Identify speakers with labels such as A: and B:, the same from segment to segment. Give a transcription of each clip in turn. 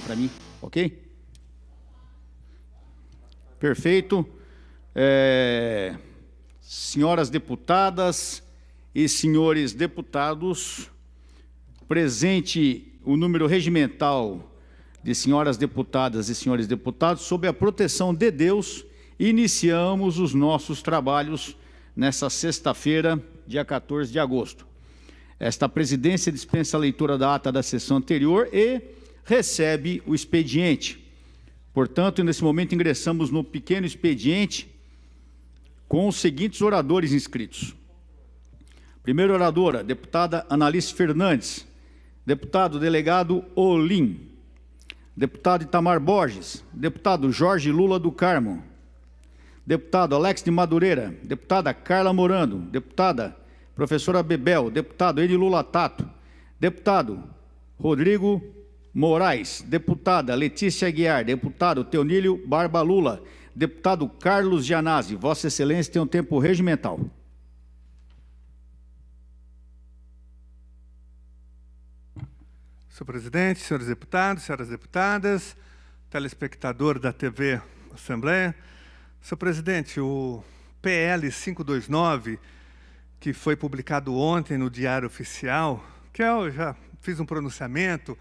A: para mim, ok? Perfeito. Senhoras deputadas e senhores deputados, presente o número regimental de senhoras deputadas e senhores deputados, sob a proteção de Deus, iniciamos os nossos trabalhos nessa sexta-feira, dia 14 de agosto. Esta presidência dispensa a leitura da ata da sessão anterior e recebe o expediente. Portanto, nesse momento ingressamos no pequeno expediente com os seguintes oradores inscritos. Primeira oradora, deputada Analice Fernandes. Deputado delegado Olim. Deputado Itamar Borges. Deputado Jorge Lula do Carmo. Deputado Alex de Madureira. Deputada Carla Morando. Deputada professora Bebel. Deputado Edi Lula Tato. Deputado Rodrigo Moraes. Deputada Letícia Aguiar. Deputado Teonílio Barba Lula. Deputado Carlos Gianazzi. Vossa Excelência tem um tempo regimental.
B: Senhor presidente, senhores deputados, senhoras deputadas, telespectador da TV Assembleia. Senhor presidente, o PL 529, que foi publicado ontem no Diário Oficial, que eu já fiz um pronunciamento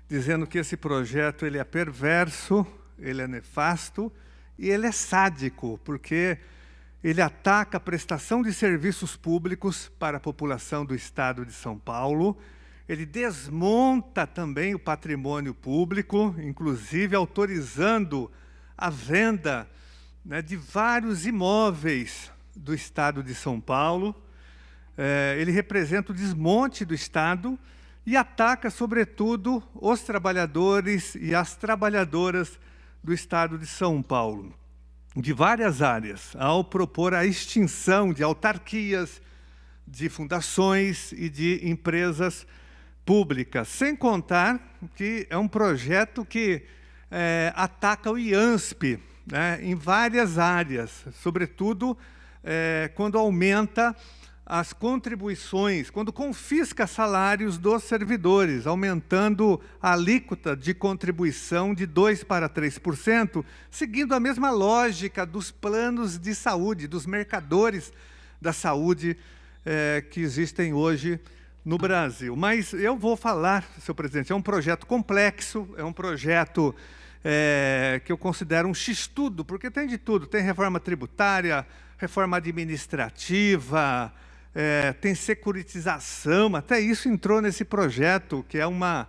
B: dizendo que esse projeto ele é perverso, ele é nefasto e ele é sádico, porque ele ataca a prestação de serviços públicos para a população do Estado de São Paulo. Ele desmonta também o patrimônio público, inclusive autorizando a venda, né, de vários imóveis do Estado de São Paulo. Ele representa o desmonte do Estado e ataca, sobretudo, os trabalhadores e as trabalhadoras do Estado de São Paulo, de várias áreas, ao propor a extinção de autarquias, de fundações e de empresas pública, sem contar que é um projeto que ataca o IANSP, né, em várias áreas, sobretudo quando aumenta as contribuições, quando confisca salários dos servidores, aumentando a alíquota de contribuição de 2% para 3%, seguindo a mesma lógica dos planos de saúde, dos mercadores da saúde que existem hoje no Brasil. Mas eu vou falar, senhor presidente, é um projeto complexo, é um projeto que eu considero um x-tudo, porque tem de tudo, tem reforma tributária, reforma administrativa, tem securitização, até isso entrou nesse projeto, que é uma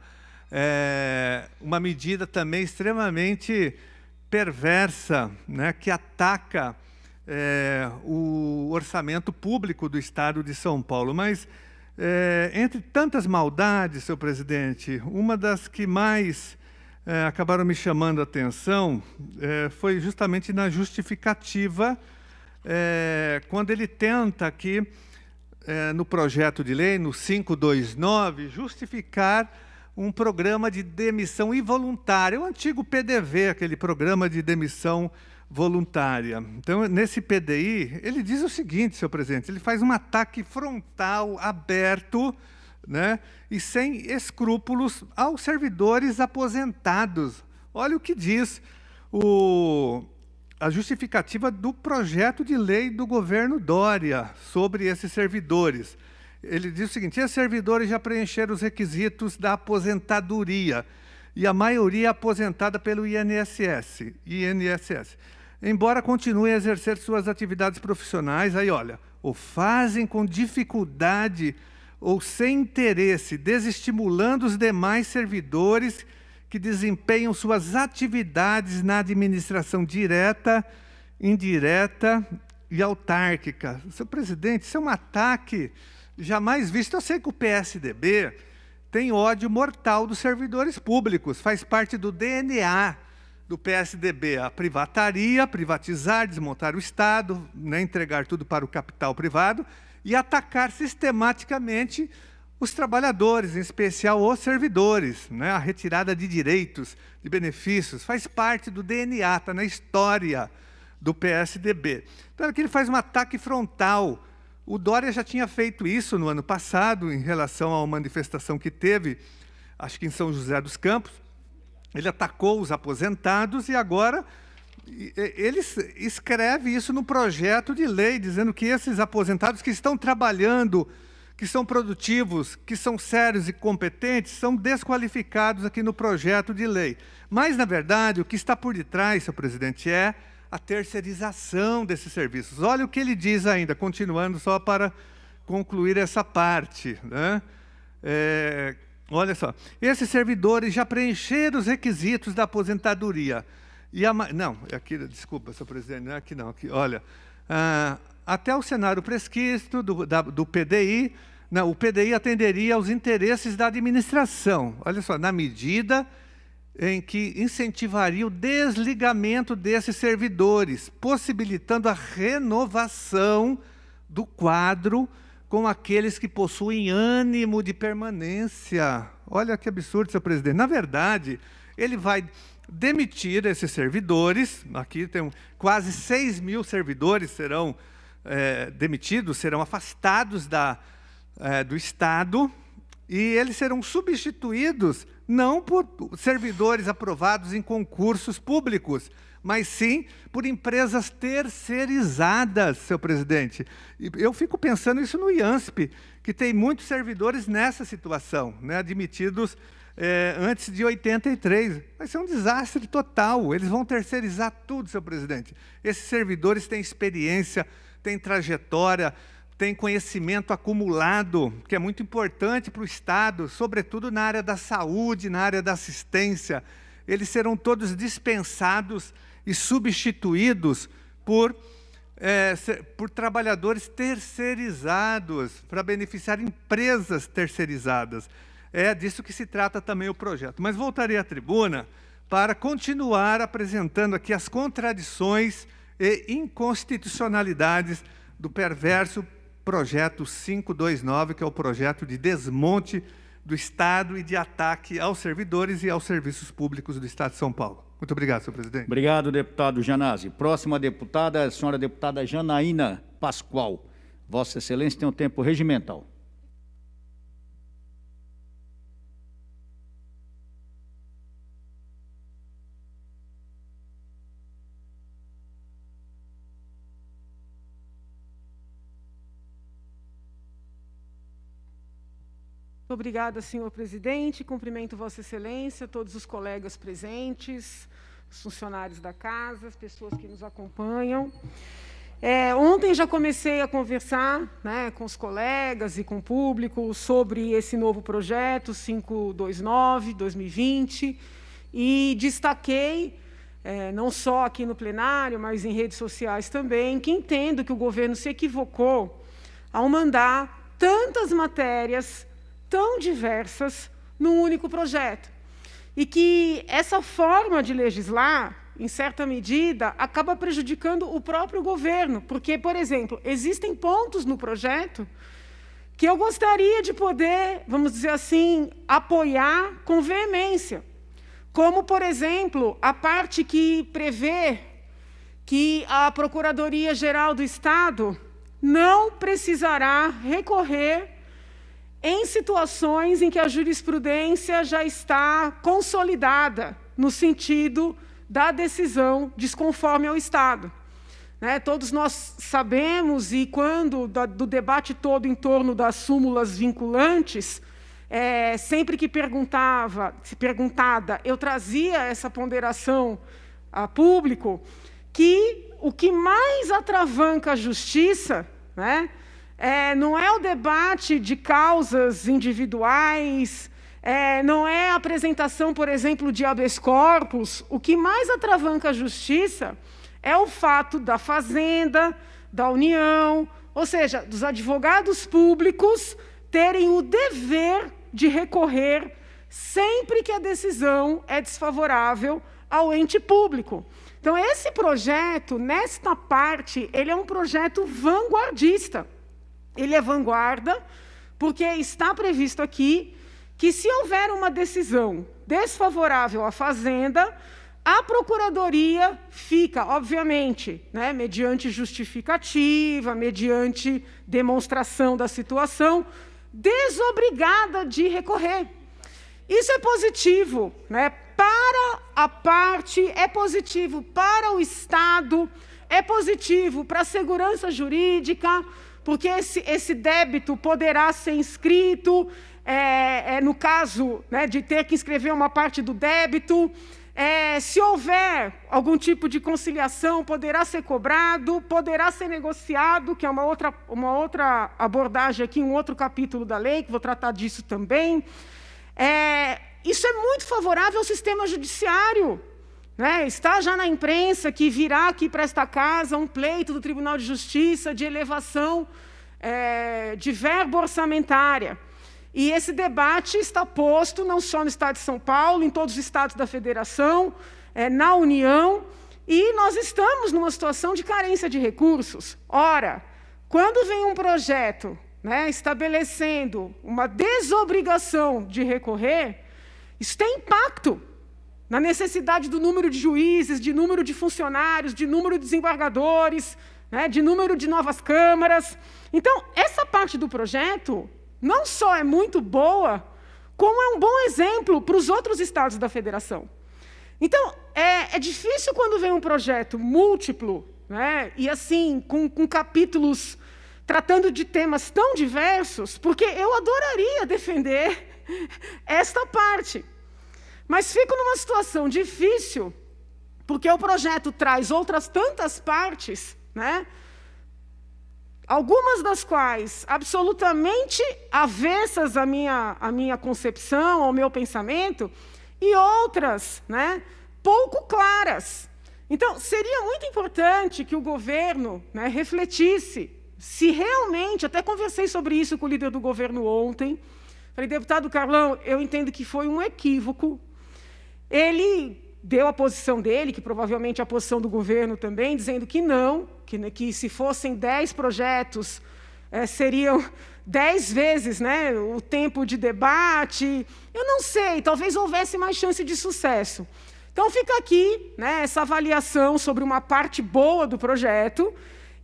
B: medida também extremamente perversa, né, que ataca o orçamento público do Estado de São Paulo. Mas entre tantas maldades, senhor presidente, uma das que mais acabaram me chamando a atenção foi justamente na justificativa, quando ele tenta aqui, no projeto de lei, no 529, justificar um programa de demissão involuntária, o antigo PDV, aquele programa de demissão voluntária. Então, nesse PDI, ele diz o seguinte, senhor presidente, ele faz um ataque frontal, aberto, né, e sem escrúpulos aos servidores aposentados. Olha o que diz a justificativa do projeto de lei do governo Dória sobre esses servidores. Ele diz o seguinte: esses servidores já preencheram os requisitos da aposentadoria, e a maioria é aposentada pelo INSS. Embora continuem a exercer suas atividades profissionais, aí olha, ou fazem com dificuldade ou sem interesse, desestimulando os demais servidores que desempenham suas atividades na administração direta, indireta e autárquica. Senhor presidente, isso é um ataque jamais visto. Eu sei que o PSDB tem ódio mortal dos servidores públicos, faz parte do DNA do PSDB, a privataria, privatizar, desmontar o Estado, né, entregar tudo para o capital privado e atacar sistematicamente os trabalhadores, em especial os servidores, né, a retirada de direitos, de benefícios, faz parte do DNA, está na história do PSDB. Então, aqui ele faz um ataque frontal. O Dória já tinha feito isso no ano passado, em relação a uma manifestação que teve, acho que em São José dos Campos, Ele atacou os aposentados e agora ele escreve isso no projeto de lei, dizendo que esses aposentados que estão trabalhando, que são produtivos, que são sérios e competentes, são desqualificados aqui no projeto de lei. Mas, na verdade, o que está por detrás, senhor presidente, é a terceirização desses serviços. Olha o que ele diz ainda, continuando só para concluir essa parte, né? Olha só, esses servidores já preencheram os requisitos da aposentadoria. Não, aqui, desculpa, senhor presidente, não é aqui não, aqui, olha, até o cenário prescrito do PDI, não, o PDI atenderia aos interesses da administração, olha só, na medida em que incentivaria o desligamento desses servidores, possibilitando a renovação do quadro com aqueles que possuem ânimo de permanência. Olha que absurdo, senhor presidente. Na verdade, ele vai demitir esses servidores, aqui tem quase 6 mil servidores serão demitidos, serão afastados do Estado, e eles serão substituídos não por servidores aprovados em concursos públicos, mas sim por empresas terceirizadas, senhor presidente. Eu fico pensando isso no IANSP, que tem muitos servidores nessa situação, né, admitidos antes de 83. Vai ser um desastre total. Eles vão terceirizar tudo, senhor presidente. Esses servidores têm experiência, têm trajetória, têm conhecimento acumulado, que é muito importante para o Estado, sobretudo na área da saúde, na área da assistência. Eles serão todos dispensados e substituídos por trabalhadores terceirizados, para beneficiar empresas terceirizadas. É disso que se trata também o projeto. Mas voltarei à tribuna para continuar apresentando aqui as contradições e inconstitucionalidades do perverso projeto 529, que é o projeto de desmonte do Estado e de ataque aos servidores e aos serviços públicos do Estado de São Paulo. Muito obrigado, senhor presidente.
A: Obrigado, deputado Janazzi. Próxima deputada, a senhora deputada Janaína Pascoal. Vossa Excelência tem um tempo regimental.
C: Obrigada, senhor presidente. Cumprimento Vossa Excelência, todos os colegas presentes, os funcionários da casa, as pessoas que nos acompanham. Ontem já comecei a conversar, né, com os colegas e com o público sobre esse novo projeto 529/2020 e destaquei, não só aqui no plenário, mas em redes sociais também, que entendo que o governo se equivocou ao mandar tantas matérias tão diversas num único projeto. E que essa forma de legislar, em certa medida, acaba prejudicando o próprio governo, porque, por exemplo, existem pontos no projeto que eu gostaria de poder, vamos dizer assim, apoiar com veemência, como, por exemplo, a parte que prevê que a Procuradoria-Geral do Estado não precisará recorrer em situações em que a jurisprudência já está consolidada no sentido da decisão desconforme ao Estado. Todos nós sabemos, e quando do debate todo em torno das súmulas vinculantes, sempre que perguntada, eu trazia essa ponderação a público, que o que mais atravanca a justiça, não é o debate de causas individuais, não é a apresentação, por exemplo, de habeas corpus. O que mais atravanca a justiça é o fato da Fazenda, da União, ou seja, dos advogados públicos terem o dever de recorrer sempre que a decisão é desfavorável ao ente público. Então, esse projeto, nesta parte, ele é um projeto vanguardista. Ele é vanguarda, porque está previsto aqui que, se houver uma decisão desfavorável à Fazenda, a Procuradoria fica, obviamente, mediante justificativa, mediante demonstração da situação, desobrigada de recorrer. Isso é positivo, para à parte, é positivo para o Estado, é positivo para a segurança jurídica, porque esse débito poderá ser inscrito, no caso, né, de ter que inscrever uma parte do débito. Se houver algum tipo de conciliação, poderá ser cobrado, poderá ser negociado, que é uma outra abordagem aqui, um outro capítulo da lei, que vou tratar disso também. Isso é muito favorável ao sistema judiciário, né? Está já na imprensa que virá aqui para esta casa um pleito do Tribunal de Justiça de elevação de verba orçamentária. E esse debate está posto não só no Estado de São Paulo, em todos os estados da Federação, na União, e nós estamos numa situação de carência de recursos. Ora, quando vem um projeto, né, estabelecendo uma desobrigação de recorrer, isso tem impacto na necessidade do número de juízes, de número de funcionários, de número de desembargadores, né, de número de novas câmaras. Então, essa parte do projeto não só é muito boa, como é um bom exemplo para os outros estados da federação. Então, é difícil quando vem um projeto múltiplo, né, e assim, com capítulos tratando de temas tão diversos, porque eu adoraria defender esta parte. Mas fico numa situação difícil, porque o projeto traz outras tantas partes, né, algumas das quais absolutamente avessas à minha concepção, ao meu pensamento, e outras, né, pouco claras. Então, seria muito importante que o governo, né, refletisse se realmente, até conversei sobre isso com o líder do governo ontem, falei, deputado Carlão, eu entendo que foi um equívoco. Ele deu a posição dele, que provavelmente é a posição do governo também, dizendo que não, que se fossem 10 projetos, seriam 10 vezes, né, o tempo de debate. Eu não sei, talvez houvesse mais chance de sucesso. Então, fica aqui, né, essa avaliação sobre uma parte boa do projeto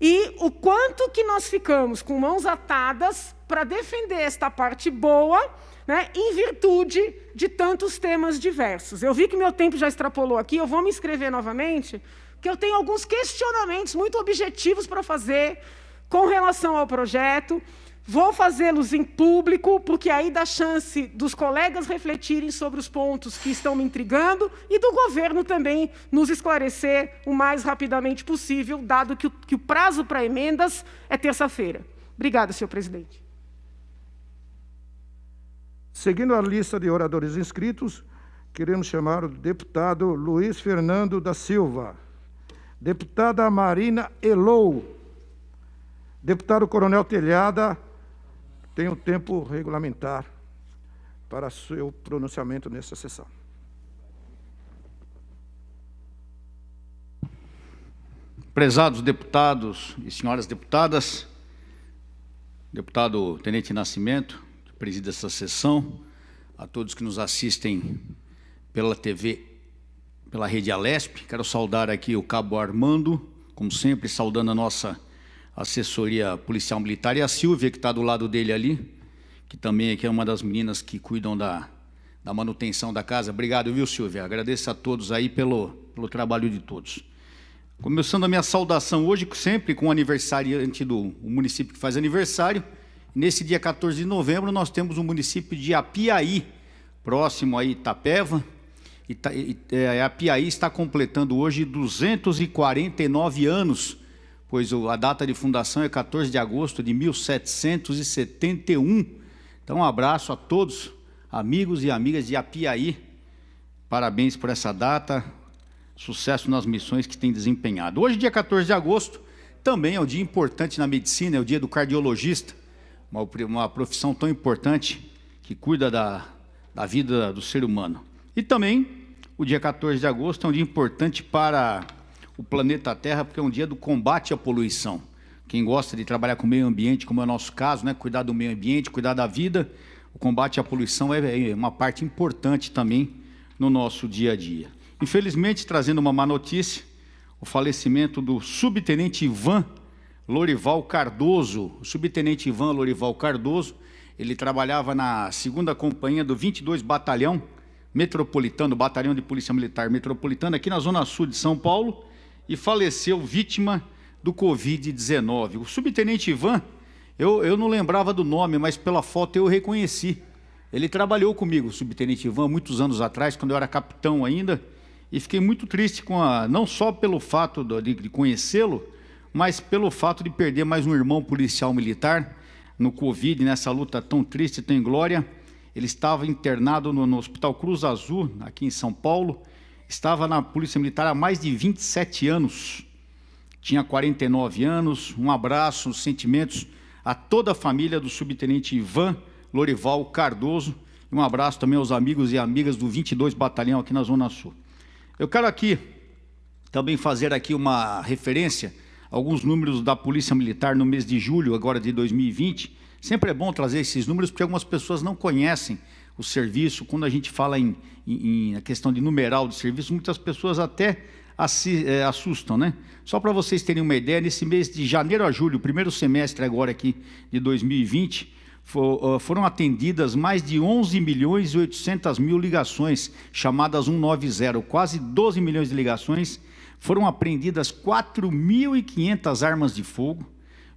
C: e o quanto que nós ficamos com mãos atadas para defender esta parte boa, né, em virtude de tantos temas diversos. Eu vi que meu tempo já extrapolou aqui, eu vou me inscrever novamente, porque eu tenho alguns questionamentos muito objetivos para fazer com relação ao projeto. Vou fazê-los em público, porque aí dá chance dos colegas refletirem sobre os pontos que estão me intrigando e do governo também nos esclarecer o mais rapidamente possível, dado que o prazo para emendas é terça-feira. Obrigada, senhor presidente.
D: Seguindo a lista de oradores inscritos, queremos chamar o deputado Luiz Fernando da Silva, deputada Marina Elou, deputado Coronel Telhada, tem um tempo regulamentar para seu pronunciamento nessa sessão.
A: Prezados deputados e senhoras deputadas, deputado Tenente Nascimento, que preside essa sessão, a todos que nos assistem pela TV, pela rede Alesp, quero saudar aqui o cabo Armando, como sempre, saudando a nossa assessoria policial militar, e a Silvia, que está do lado dele ali, que também aqui é uma das meninas que cuidam da manutenção da casa. Obrigado, viu, Silvia? Agradeço a todos aí pelo trabalho de todos. Começando a minha saudação hoje, sempre com o aniversariante do município que faz aniversário. Nesse dia 14 de novembro, nós temos o município de Apiaí, próximo a Itapeva. Apiaí está completando hoje 249 anos, pois a data de fundação é 14 de agosto de 1771. Então, um abraço a todos, amigos e amigas de Apiaí. Parabéns por essa data, sucesso nas missões que tem desempenhado. Hoje, dia 14 de agosto, também é um dia importante na medicina, é o dia do cardiologista, uma profissão tão importante que cuida da vida do ser humano. E também, o dia 14 de agosto é um dia importante para o planeta Terra, porque é um dia do combate à poluição. Quem gosta de trabalhar com o meio ambiente, como é o nosso caso, né, cuidar do meio ambiente, cuidar da vida, o combate à poluição é uma parte importante também no nosso dia a dia. Infelizmente, trazendo uma má notícia, o falecimento do subtenente Ivan Lorival Cardoso. O subtenente Ivan Lorival Cardoso, ele trabalhava na 2ª Companhia do 22 Batalhão metropolitano, batalhão de polícia militar metropolitana, aqui na zona sul de São Paulo, e faleceu vítima do Covid-19. O subtenente Ivan, eu não lembrava do nome, mas pela foto eu reconheci. Ele trabalhou comigo, o subtenente Ivan, muitos anos atrás, quando eu era capitão ainda, e fiquei muito triste não só pelo fato de conhecê-lo, mas pelo fato de perder mais um irmão policial militar no Covid, nessa luta tão triste, tão inglória. Ele estava internado no Hospital Cruz Azul, aqui em São Paulo, estava na Polícia Militar há mais de 27 anos, tinha 49 anos. Um abraço, sentimentos a toda a família do subtenente Ivan Lorival Cardoso, e um abraço também aos amigos e amigas do 22 Batalhão aqui na Zona Sul. Eu quero aqui também fazer aqui uma referência a alguns números da Polícia Militar no mês de julho, agora de 2020. Sempre é bom trazer esses números, porque algumas pessoas não conhecem o serviço. Quando a gente fala a questão de numeral de serviço, muitas pessoas até assustam, né? Só para vocês terem uma ideia, nesse mês de janeiro a julho, primeiro semestre agora aqui de 2020, foram atendidas mais de 11.800.000 ligações, chamadas 190, quase 12 milhões de ligações. Foram apreendidas 4.500 armas de fogo,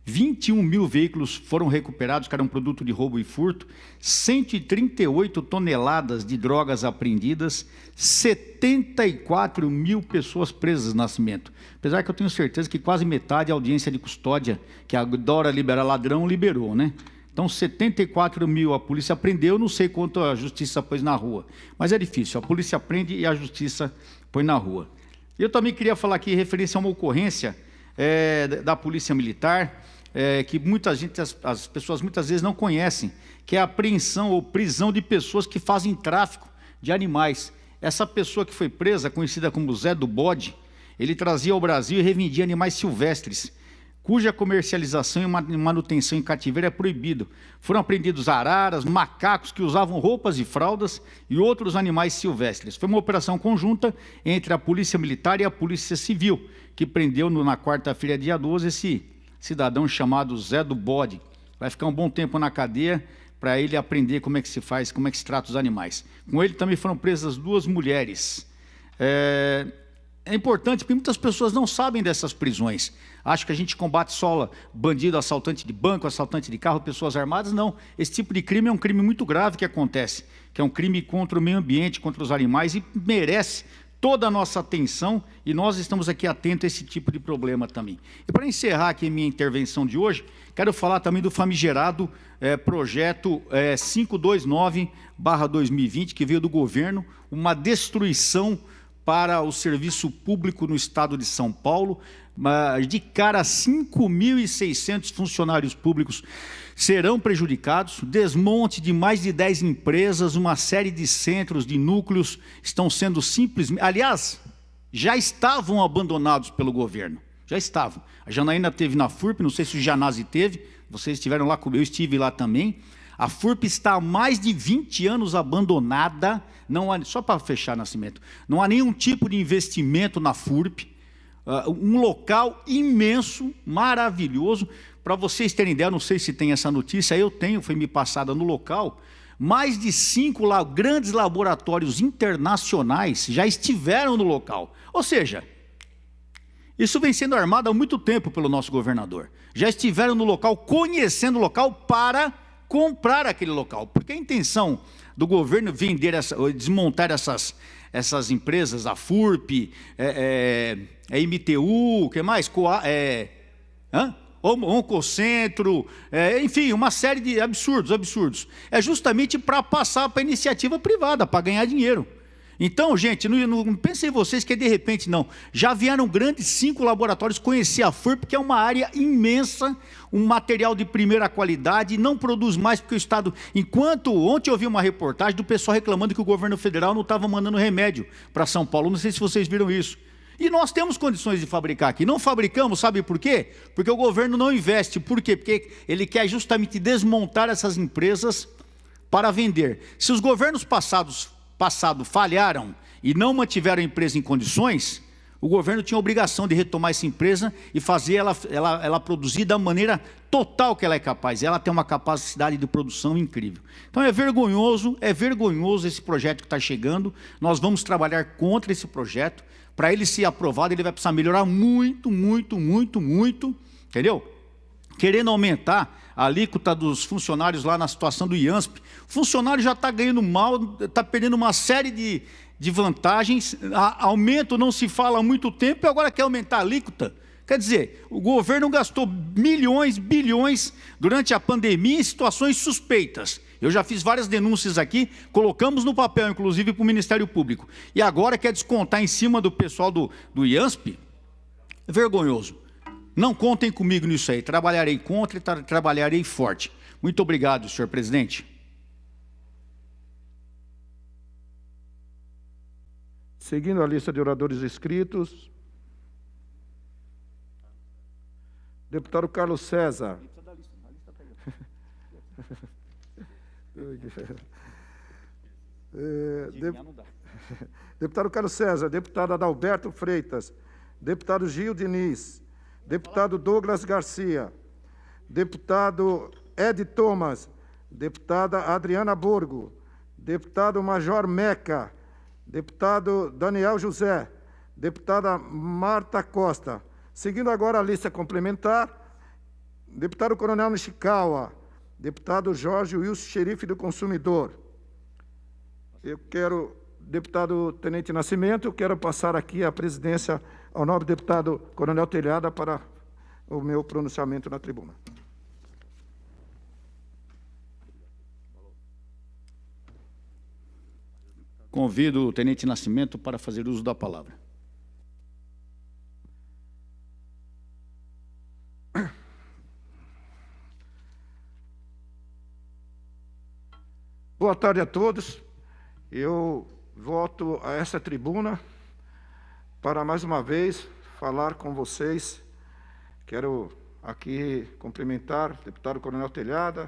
A: 21.000 veículos foram recuperados, que eram produto de roubo e furto, 138 toneladas de drogas apreendidas, 74.000 pessoas presas no Nascimento. Apesar que eu tenho certeza que quase metade da audiência de custódia, que adora liberar ladrão, liberou, né? Então, 74.000 a polícia prendeu, não sei quanto a justiça pôs na rua. Mas é difícil, a polícia prende e a justiça põe na rua. Eu também queria falar aqui em referência a uma ocorrência da Polícia Militar, que as pessoas muitas vezes não conhecem, que é a apreensão ou prisão de pessoas que fazem tráfico de animais. Essa pessoa que foi presa, conhecida como Zé do Bode, ele trazia ao Brasil e revendia animais silvestres, cuja comercialização e manutenção em cativeiro é proibido. Foram apreendidos araras, macacos que usavam roupas e fraldas e outros animais silvestres. Foi uma operação conjunta entre a Polícia Militar e a Polícia Civil, que prendeu na quarta-feira, dia 12, esse cidadão chamado Zé do Bode. Vai ficar um bom tempo na cadeia para ele aprender como é que se faz, como é que se trata os animais. Com ele também foram presas 2 mulheres. É importante, porque muitas pessoas não sabem dessas prisões. Acham que a gente combate só bandido, assaltante de banco, assaltante de carro, pessoas armadas. Não. Esse tipo de crime é um crime muito grave que acontece, que é um crime contra o meio ambiente, contra os animais, e merece toda a nossa atenção, e nós estamos aqui atentos a esse tipo de problema também. E para encerrar aqui a minha intervenção de hoje, quero falar também do famigerado projeto 529/2020, que veio do governo, uma destruição para o serviço público no estado de São Paulo. De cara, 5.600 funcionários públicos serão prejudicados, desmonte de mais de 10 empresas, uma série de centros, de núcleos estão sendo simplesmente... Aliás, já estavam abandonados pelo governo, já estavam. A Janaína teve na FURP, não sei se o Janazzi teve, vocês estiveram lá comigo, eu estive lá também. A FURP está há mais de 20 anos abandonada, só para fechar, Nascimento, não há nenhum tipo de investimento na FURP, um local imenso, maravilhoso. Para vocês terem ideia, não sei se tem essa notícia, eu tenho, foi me passada no local, mais de 5 grandes laboratórios internacionais já estiveram no local. Ou seja, isso vem sendo armado há muito tempo pelo nosso governador. Já estiveram no local, conhecendo o local para comprar aquele local. Porque a intenção do governo desmontar essas empresas, a FURP, MTU, o que mais? Oncocentro, enfim, uma série de absurdos. É justamente para passar para a iniciativa privada, para ganhar dinheiro. Então, gente, não pensem vocês que de repente não. Já vieram grandes 5 laboratórios conhecer a FURP, que é uma área imensa, um material de primeira qualidade, não produz mais porque o Estado... Ontem eu vi uma reportagem do pessoal reclamando que o governo federal não estava mandando remédio para São Paulo. Não sei se vocês viram isso. E nós temos condições de fabricar aqui. Não fabricamos, sabe por quê? Porque o governo não investe. Por quê? Porque ele quer justamente desmontar essas empresas para vender. Se os governos passados falharam e não mantiveram a empresa em condições, o governo tinha a obrigação de retomar essa empresa e fazer ela produzir da maneira total que ela é capaz. Ela tem uma capacidade de produção incrível. Então é vergonhoso esse projeto que está chegando. Nós vamos trabalhar contra esse projeto. Para ele ser aprovado, ele vai precisar melhorar muito, entendeu? Querendo aumentar a alíquota dos funcionários lá na situação do IANSP. O funcionário já está ganhando mal, está perdendo uma série de vantagens. Aumento não se fala há muito tempo e agora quer aumentar a alíquota. Quer dizer, o governo gastou milhões, bilhões durante a pandemia em situações suspeitas. Eu já fiz várias denúncias aqui, colocamos no papel, inclusive, para o Ministério Público. E agora quer descontar em cima do pessoal do IANSP? É vergonhoso. Não contem comigo nisso aí. Trabalharei contra e trabalharei forte. Muito obrigado, senhor presidente.
D: Seguindo a lista de oradores inscritos, deputado Carlos César. Deputado Carlos César, deputado Adalberto Freitas, deputado Gil Diniz, deputado Douglas Garcia, deputado Ed Thomas, deputada Adriana Borgo, deputado Major Meca, deputado Daniel José, deputada Marta Costa. Seguindo agora a lista complementar, deputado Coronel Nishikawa, deputado Jorge Wilson, xerife do consumidor. Eu quero, deputado Tenente Nascimento, quero passar aqui a presidência ao nobre deputado Coronel Telhada para o meu pronunciamento na tribuna.
A: Convido o Tenente Nascimento para fazer uso da palavra.
D: Boa tarde a todos. Eu volto a essa tribuna para, mais uma vez, falar com vocês. Quero aqui cumprimentar o deputado Coronel Telhada,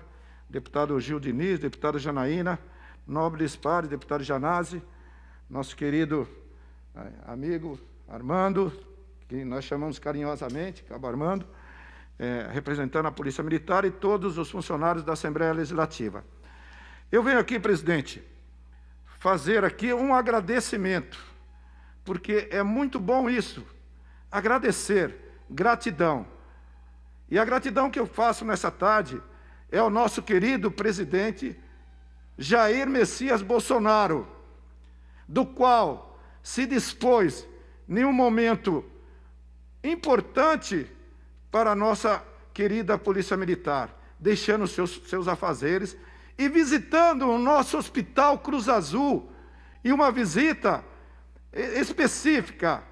D: deputado Gil Diniz, deputada Janaína, nobres pares, deputado Janazzi, nosso querido amigo Armando, que nós chamamos carinhosamente, Cabo Armando, representando a Polícia Militar e todos os funcionários da Assembleia Legislativa. Eu venho aqui, presidente, fazer aqui um agradecimento, porque é muito bom isso, agradecer, gratidão. E a gratidão que eu faço nessa tarde é ao nosso querido presidente Jair Messias Bolsonaro, do qual se dispôs em um momento importante para a nossa querida Polícia Militar, deixando seus afazeres e visitando o nosso Hospital Cruz Azul, e uma visita específica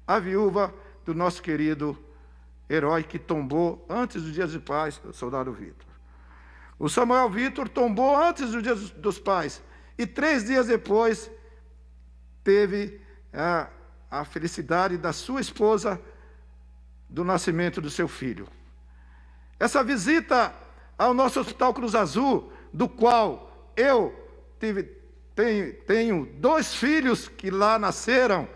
D: à viúva do nosso querido herói que tombou antes dos Dias de Paz, o soldado Vitor. O Samuel Vitor tombou antes do Dia dos Pais e 3 dias depois teve a felicidade da sua esposa do nascimento do seu filho. Essa visita ao nosso Hospital Cruz Azul, do qual eu tenho 2 filhos que lá nasceram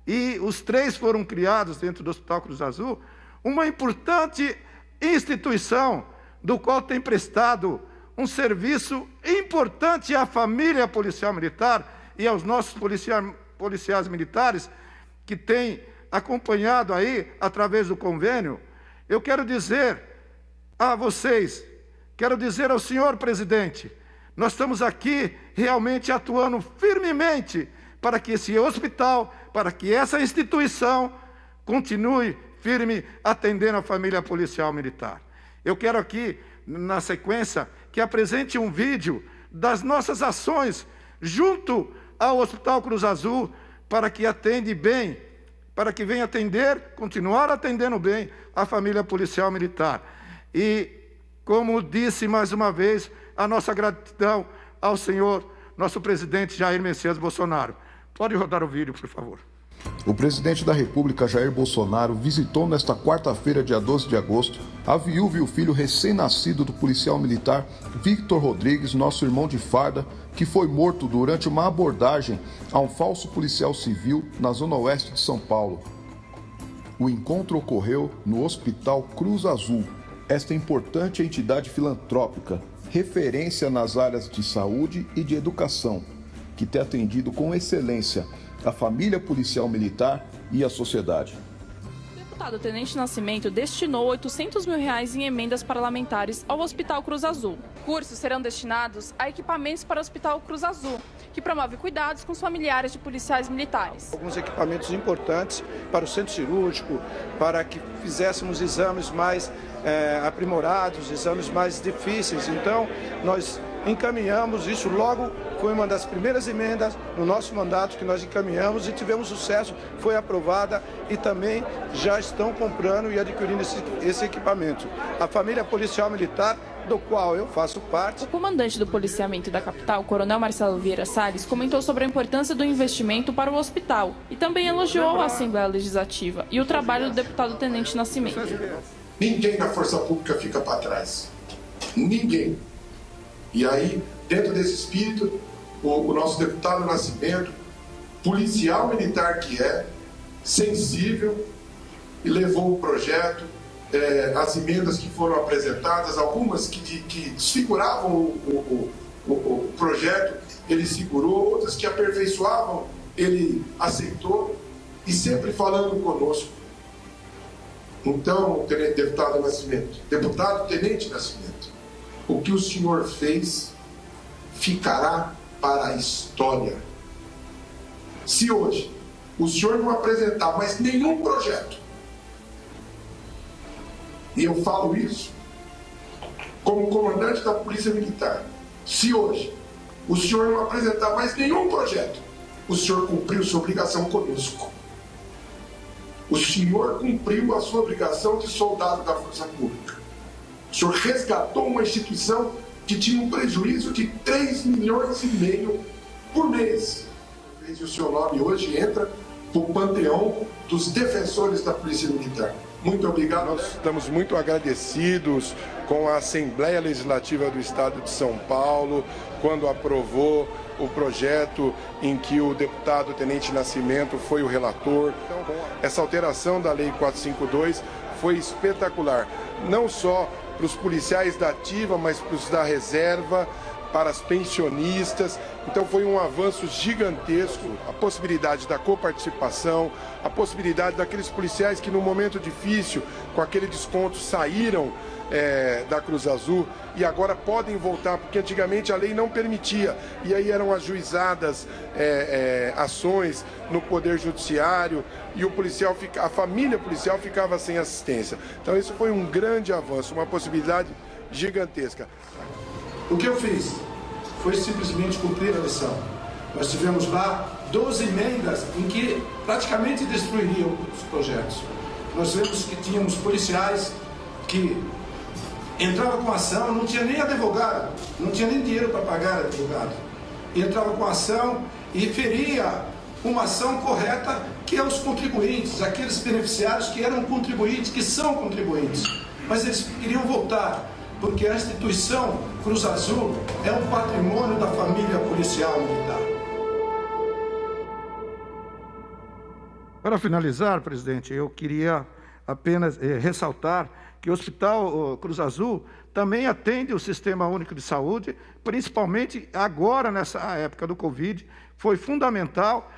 D: e os 3 foram criados dentro do Hospital Cruz Azul, uma importante instituição do qual tem prestado um serviço importante à família policial militar e aos nossos policiais militares que têm acompanhado aí através do convênio. Eu quero dizer a vocês, quero dizer ao senhor presidente, nós estamos aqui realmente atuando firmemente para que esse hospital, para que essa instituição continue firme atendendo a família policial militar. Eu quero aqui, na sequência, que apresente um vídeo das nossas ações junto ao Hospital Cruz Azul, para que atende bem, para que venha atender, continuar atendendo bem a família policial militar. E, como disse mais uma vez, a nossa gratidão ao senhor, nosso presidente Jair Messias Bolsonaro. Pode rodar o vídeo, por favor.
E: O presidente da República, Jair Bolsonaro, visitou nesta quarta-feira, dia 12 de agosto, a viúva e o filho recém-nascido do policial militar Victor Rodrigues, nosso irmão de farda, que foi morto durante uma abordagem a um falso policial civil na zona oeste de São Paulo. O encontro ocorreu no Hospital Cruz Azul. Esta importante entidade filantrópica, referência nas áreas de saúde e de educação, que tem atendido com excelência a família policial militar e a sociedade.
F: O deputado Tenente Nascimento destinou R$800 mil em emendas parlamentares ao Hospital Cruz Azul. Recursos serão destinados a equipamentos para o Hospital Cruz Azul, que promove cuidados com os familiares de policiais militares.
G: Alguns equipamentos importantes para o centro cirúrgico, para que fizéssemos exames mais aprimorados, exames mais difíceis. Então, nós encaminhamos isso logo, foi uma das primeiras emendas no nosso mandato que nós encaminhamos e tivemos sucesso, foi aprovada e também já estão comprando e adquirindo esse equipamento. A família policial militar, do qual eu faço parte.
F: O comandante do policiamento da capital, Coronel Marcelo Vieira Salles, comentou sobre a importância do investimento para o hospital e também elogiou a Assembleia Legislativa e o trabalho do deputado Tenente Nascimento.
H: Ninguém na força pública fica para trás. Ninguém. E aí, dentro desse espírito, o nosso deputado Nascimento, policial militar que é, sensível, e levou o projeto, as emendas que foram apresentadas, algumas que desfiguravam o projeto, ele segurou, outras que aperfeiçoavam, ele aceitou, e sempre falando conosco. Então, deputado Nascimento, deputado Tenente Nascimento, o que o senhor fez ficará para a história. Se hoje o senhor não apresentar mais nenhum projeto, e eu falo isso como comandante da Polícia Militar, se hoje o senhor não apresentar mais nenhum projeto, o senhor cumpriu sua obrigação conosco. O senhor cumpriu a sua obrigação de soldado da Força Pública. O senhor resgatou uma instituição que tinha um prejuízo de 3,5 milhões por mês. E o seu nome hoje entra para o panteão dos defensores da Polícia Militar. Muito obrigado.
I: Nós estamos muito agradecidos com a Assembleia Legislativa do Estado de São Paulo, quando aprovou o projeto em que o deputado Tenente Nascimento foi o relator. Essa alteração da Lei 452 foi espetacular, não só para os policiais da ativa, mas para os da reserva, para as pensionistas. Então foi um avanço gigantesco, a possibilidade da coparticipação, a possibilidade daqueles policiais que no momento difícil, com aquele desconto, saíram da Cruz Azul e agora podem voltar, porque antigamente a lei não permitia, e aí eram ajuizadas ações no Poder Judiciário e a família policial ficava sem assistência. Então isso foi um grande avanço, uma possibilidade gigantesca.
G: O que eu fiz foi simplesmente cumprir a lição. Nós tivemos lá 12 emendas em que praticamente destruiriam os projetos. Nós vimos que tínhamos policiais que entravam com ação, não tinha nem advogado, não tinha nem dinheiro para pagar advogado. Entrava com ação e feria uma ação correta, que é os contribuintes, aqueles beneficiários que eram contribuintes, que são contribuintes. Mas eles queriam voltar, porque a instituição Cruz Azul é um patrimônio da família policial militar.
D: Para finalizar, presidente, eu queria apenas ressaltar que o Hospital Cruz Azul também atende o Sistema Único de Saúde, principalmente agora, nessa época do Covid, foi fundamental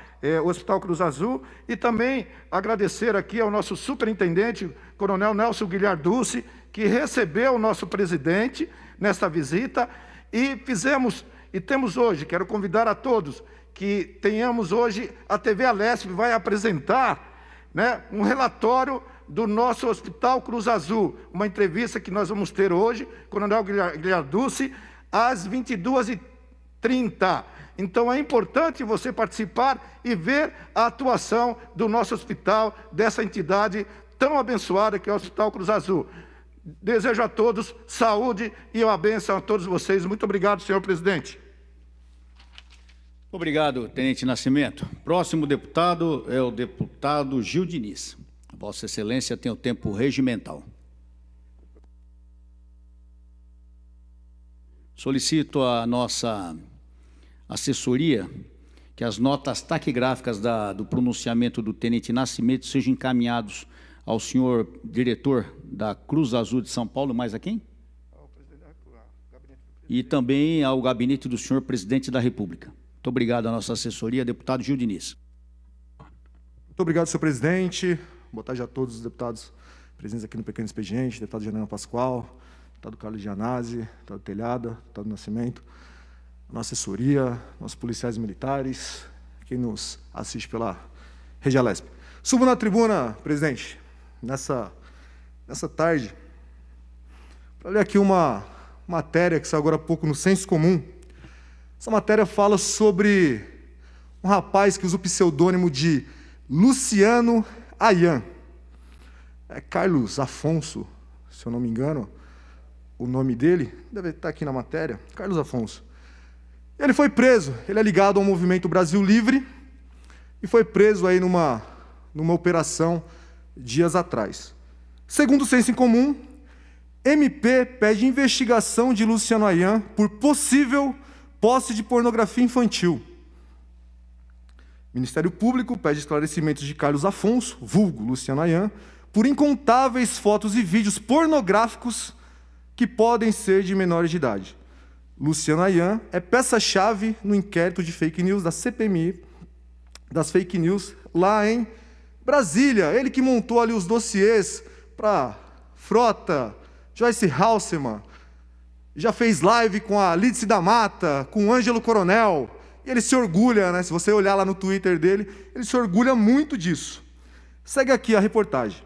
D: o Hospital Cruz Azul, e também agradecer aqui ao nosso superintendente, Coronel Nelson Guilharducci, que recebeu o nosso presidente nesta visita, e temos hoje, quero convidar a todos, que tenhamos hoje, a TV Alesp vai apresentar, né, um relatório do nosso Hospital Cruz Azul, uma entrevista que nós vamos ter hoje, Coronel Guilharducci, às 22h30. Então é importante você participar e ver a atuação do nosso hospital, dessa entidade tão abençoada que é o Hospital Cruz Azul. Desejo a todos saúde e uma bênção a todos vocês. Muito obrigado, senhor presidente.
A: Obrigado, Tenente Nascimento. Próximo deputado é o deputado Gil Diniz. Vossa Excelência tem o tempo regimental. Solicito à nossa assessoria que as notas taquigráficas do pronunciamento do Tenente Nascimento sejam encaminhados ao senhor diretor da Cruz Azul de São Paulo, mais a quem? E também ao gabinete do senhor presidente da República. Muito obrigado à nossa assessoria, deputado Gil Diniz.
J: Muito obrigado, senhor presidente. Boa tarde a todos os deputados presentes aqui no Pequeno Expediente, deputado Janaína Pascoal, deputado Carlos Gianazzi, deputado Telhada, deputado Nascimento, nossa assessoria, nossos policiais militares, quem nos assiste pela Rede Alesp. Subo na tribuna, presidente, nessa tarde, para ler aqui uma matéria que saiu agora há pouco no Senso Comum. Essa matéria fala sobre um rapaz que usa o pseudônimo de Luciano Ayan. É Carlos Afonso, se eu não me engano, o nome dele, deve estar aqui na matéria, Carlos Afonso. Ele foi preso, ele é ligado ao Movimento Brasil Livre e foi preso aí numa operação dias atrás. Segundo o Senso em Comum, MP pede investigação de Luciano Ayan por possível posse de pornografia infantil. Ministério Público pede esclarecimentos de Carlos Afonso, vulgo Luciano Ayan, por incontáveis fotos e vídeos pornográficos que podem ser de menores de idade. Luciano Ayan é peça-chave no inquérito de fake news da CPMI, das fake news lá em Brasília. Ele que montou ali os dossiês para Frota, Joyce Halseman, já fez live com a Lídice da Mata, com o Ângelo Coronel, e ele se orgulha, né? Se você olhar lá no Twitter dele, ele se orgulha muito disso. Segue aqui a reportagem.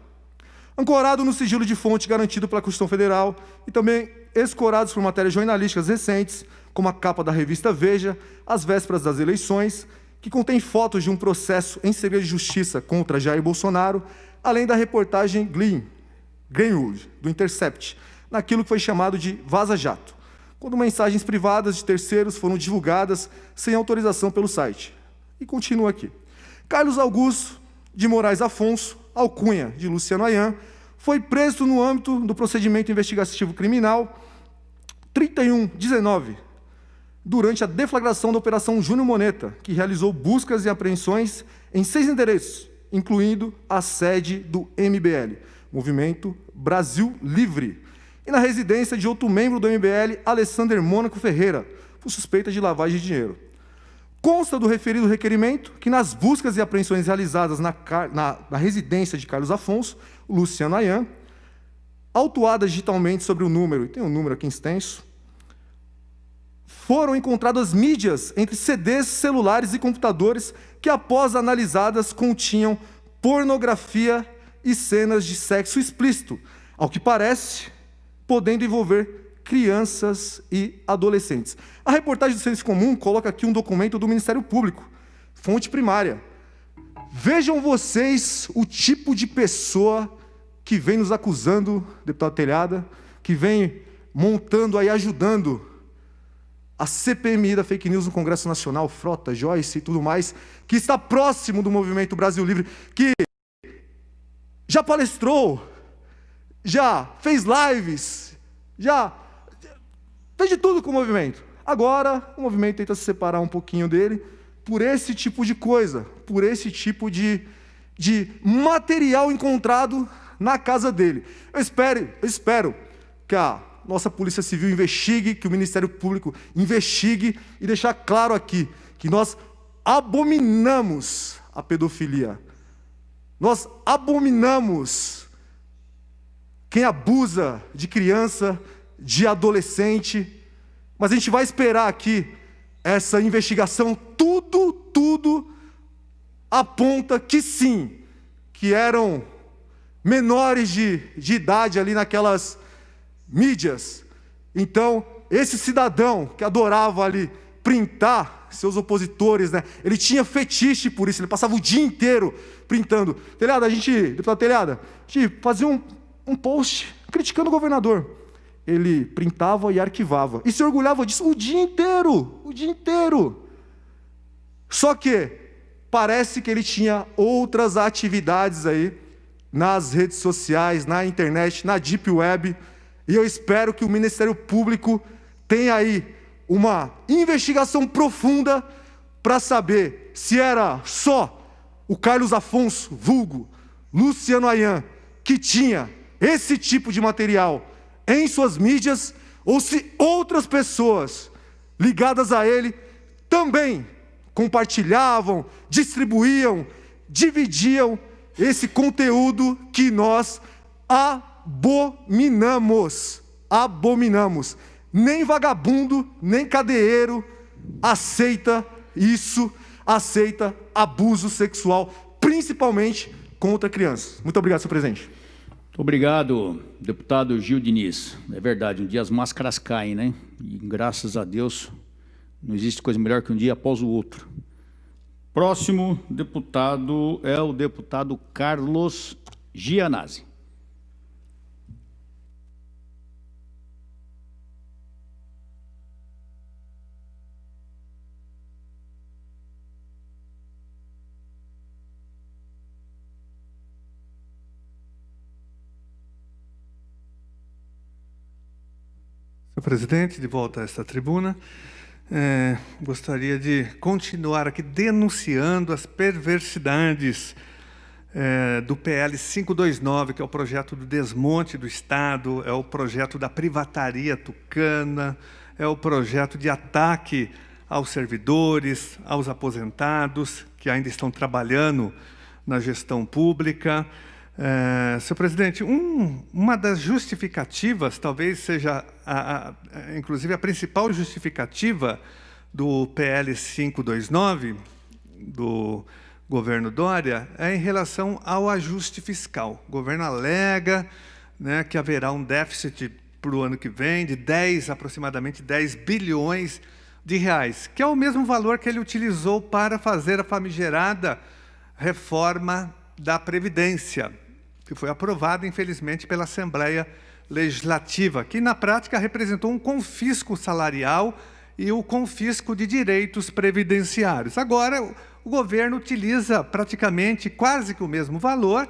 J: Ancorado no sigilo de fonte garantido pela Constituição Federal e também escorados por matérias jornalísticas recentes, como a capa da revista Veja, às vésperas das eleições, que contém fotos de um processo em segredo de justiça contra Jair Bolsonaro, além da reportagem Greenwood, do Intercept, naquilo que foi chamado de Vaza Jato, quando mensagens privadas de terceiros foram divulgadas sem autorização pelo site. E continua aqui. Carlos Augusto de Moraes Afonso, alcunha de Luciano Ayan, foi preso no âmbito do procedimento investigativo criminal 3119, durante a deflagração da Operação Júnior Moneta, que realizou buscas e apreensões em 6 endereços, incluindo a sede do MBL, Movimento Brasil Livre, e na residência de outro membro do MBL, Alessander Mônaco Ferreira, por suspeita de lavagem de dinheiro. Consta do referido requerimento que nas buscas e apreensões realizadas na residência de Carlos Afonso, Luciano Ayan, autuadas digitalmente sobre o número, e tem um número aqui extenso, foram encontradas mídias entre CDs, celulares e computadores que, após analisadas, continham pornografia e cenas de sexo explícito, ao que parece, podendo envolver crianças e adolescentes. A reportagem do Senso Comum coloca aqui um documento do Ministério Público, fonte primária. Vejam vocês o tipo de pessoa que vem nos acusando, deputado Telhada, que vem montando aí, ajudando a CPMI da fake news no Congresso Nacional, Frota, Joyce e tudo mais, que está próximo do Movimento Brasil Livre, que já palestrou, já fez lives, já fez de tudo com o movimento. Agora, o movimento tenta se separar um pouquinho dele por esse tipo de coisa, por esse tipo de material encontrado na casa dele. Eu espero que a nossa Polícia Civil investigue, que o Ministério Público investigue e deixar claro aqui que nós abominamos a pedofilia. Nós abominamos quem abusa de criança, de adolescente, mas a gente vai esperar aqui essa investigação, tudo aponta que sim, que eram menores de idade ali naquelas mídias. Então, esse cidadão que adorava ali printar seus opositores, né? Ele tinha fetiche por isso, ele passava o dia inteiro printando. Telhada, deputado Telhada, a gente fazia um post criticando o governador. Ele printava e arquivava. E se orgulhava disso o dia inteiro. Só que parece que ele tinha outras atividades aí nas redes sociais, na internet, na Deep Web. E eu espero que o Ministério Público tenha aí uma investigação profunda para saber se era só o Carlos Afonso, vulgo Luciano Ayan, que tinha esse tipo de material em suas mídias, ou se outras pessoas ligadas a ele também compartilhavam, distribuíam, dividiam esse conteúdo que nós abominamos. Abominamos. Nem vagabundo, nem cadeiro aceita isso, aceita abuso sexual, principalmente contra crianças. Muito obrigado, senhor presidente.
A: Muito obrigado, deputado Gil Diniz. É verdade, um dia as máscaras caem, né? E graças a Deus não existe coisa melhor que um dia após o outro. Próximo deputado é o deputado Carlos Gianazzi.
B: Senhor presidente, de volta a esta tribuna, gostaria de continuar aqui denunciando as perversidades do PL 529, que é o projeto do desmonte do Estado, é o projeto da privataria tucana, é o projeto de ataque aos servidores, aos aposentados, que ainda estão trabalhando na gestão pública. Senhor presidente, uma das justificativas, talvez seja, inclusive, a principal justificativa do PL 529, do governo Dória, é em relação ao ajuste fiscal. O governo alega, né, que haverá um déficit para o ano que vem de aproximadamente 10 bilhões de reais, que é o mesmo valor que ele utilizou para fazer a famigerada reforma da Previdência, que foi aprovada, infelizmente, pela Assembleia Legislativa, que, na prática, representou um confisco salarial e o confisco de direitos previdenciários. Agora, o governo utiliza praticamente quase que o mesmo valor,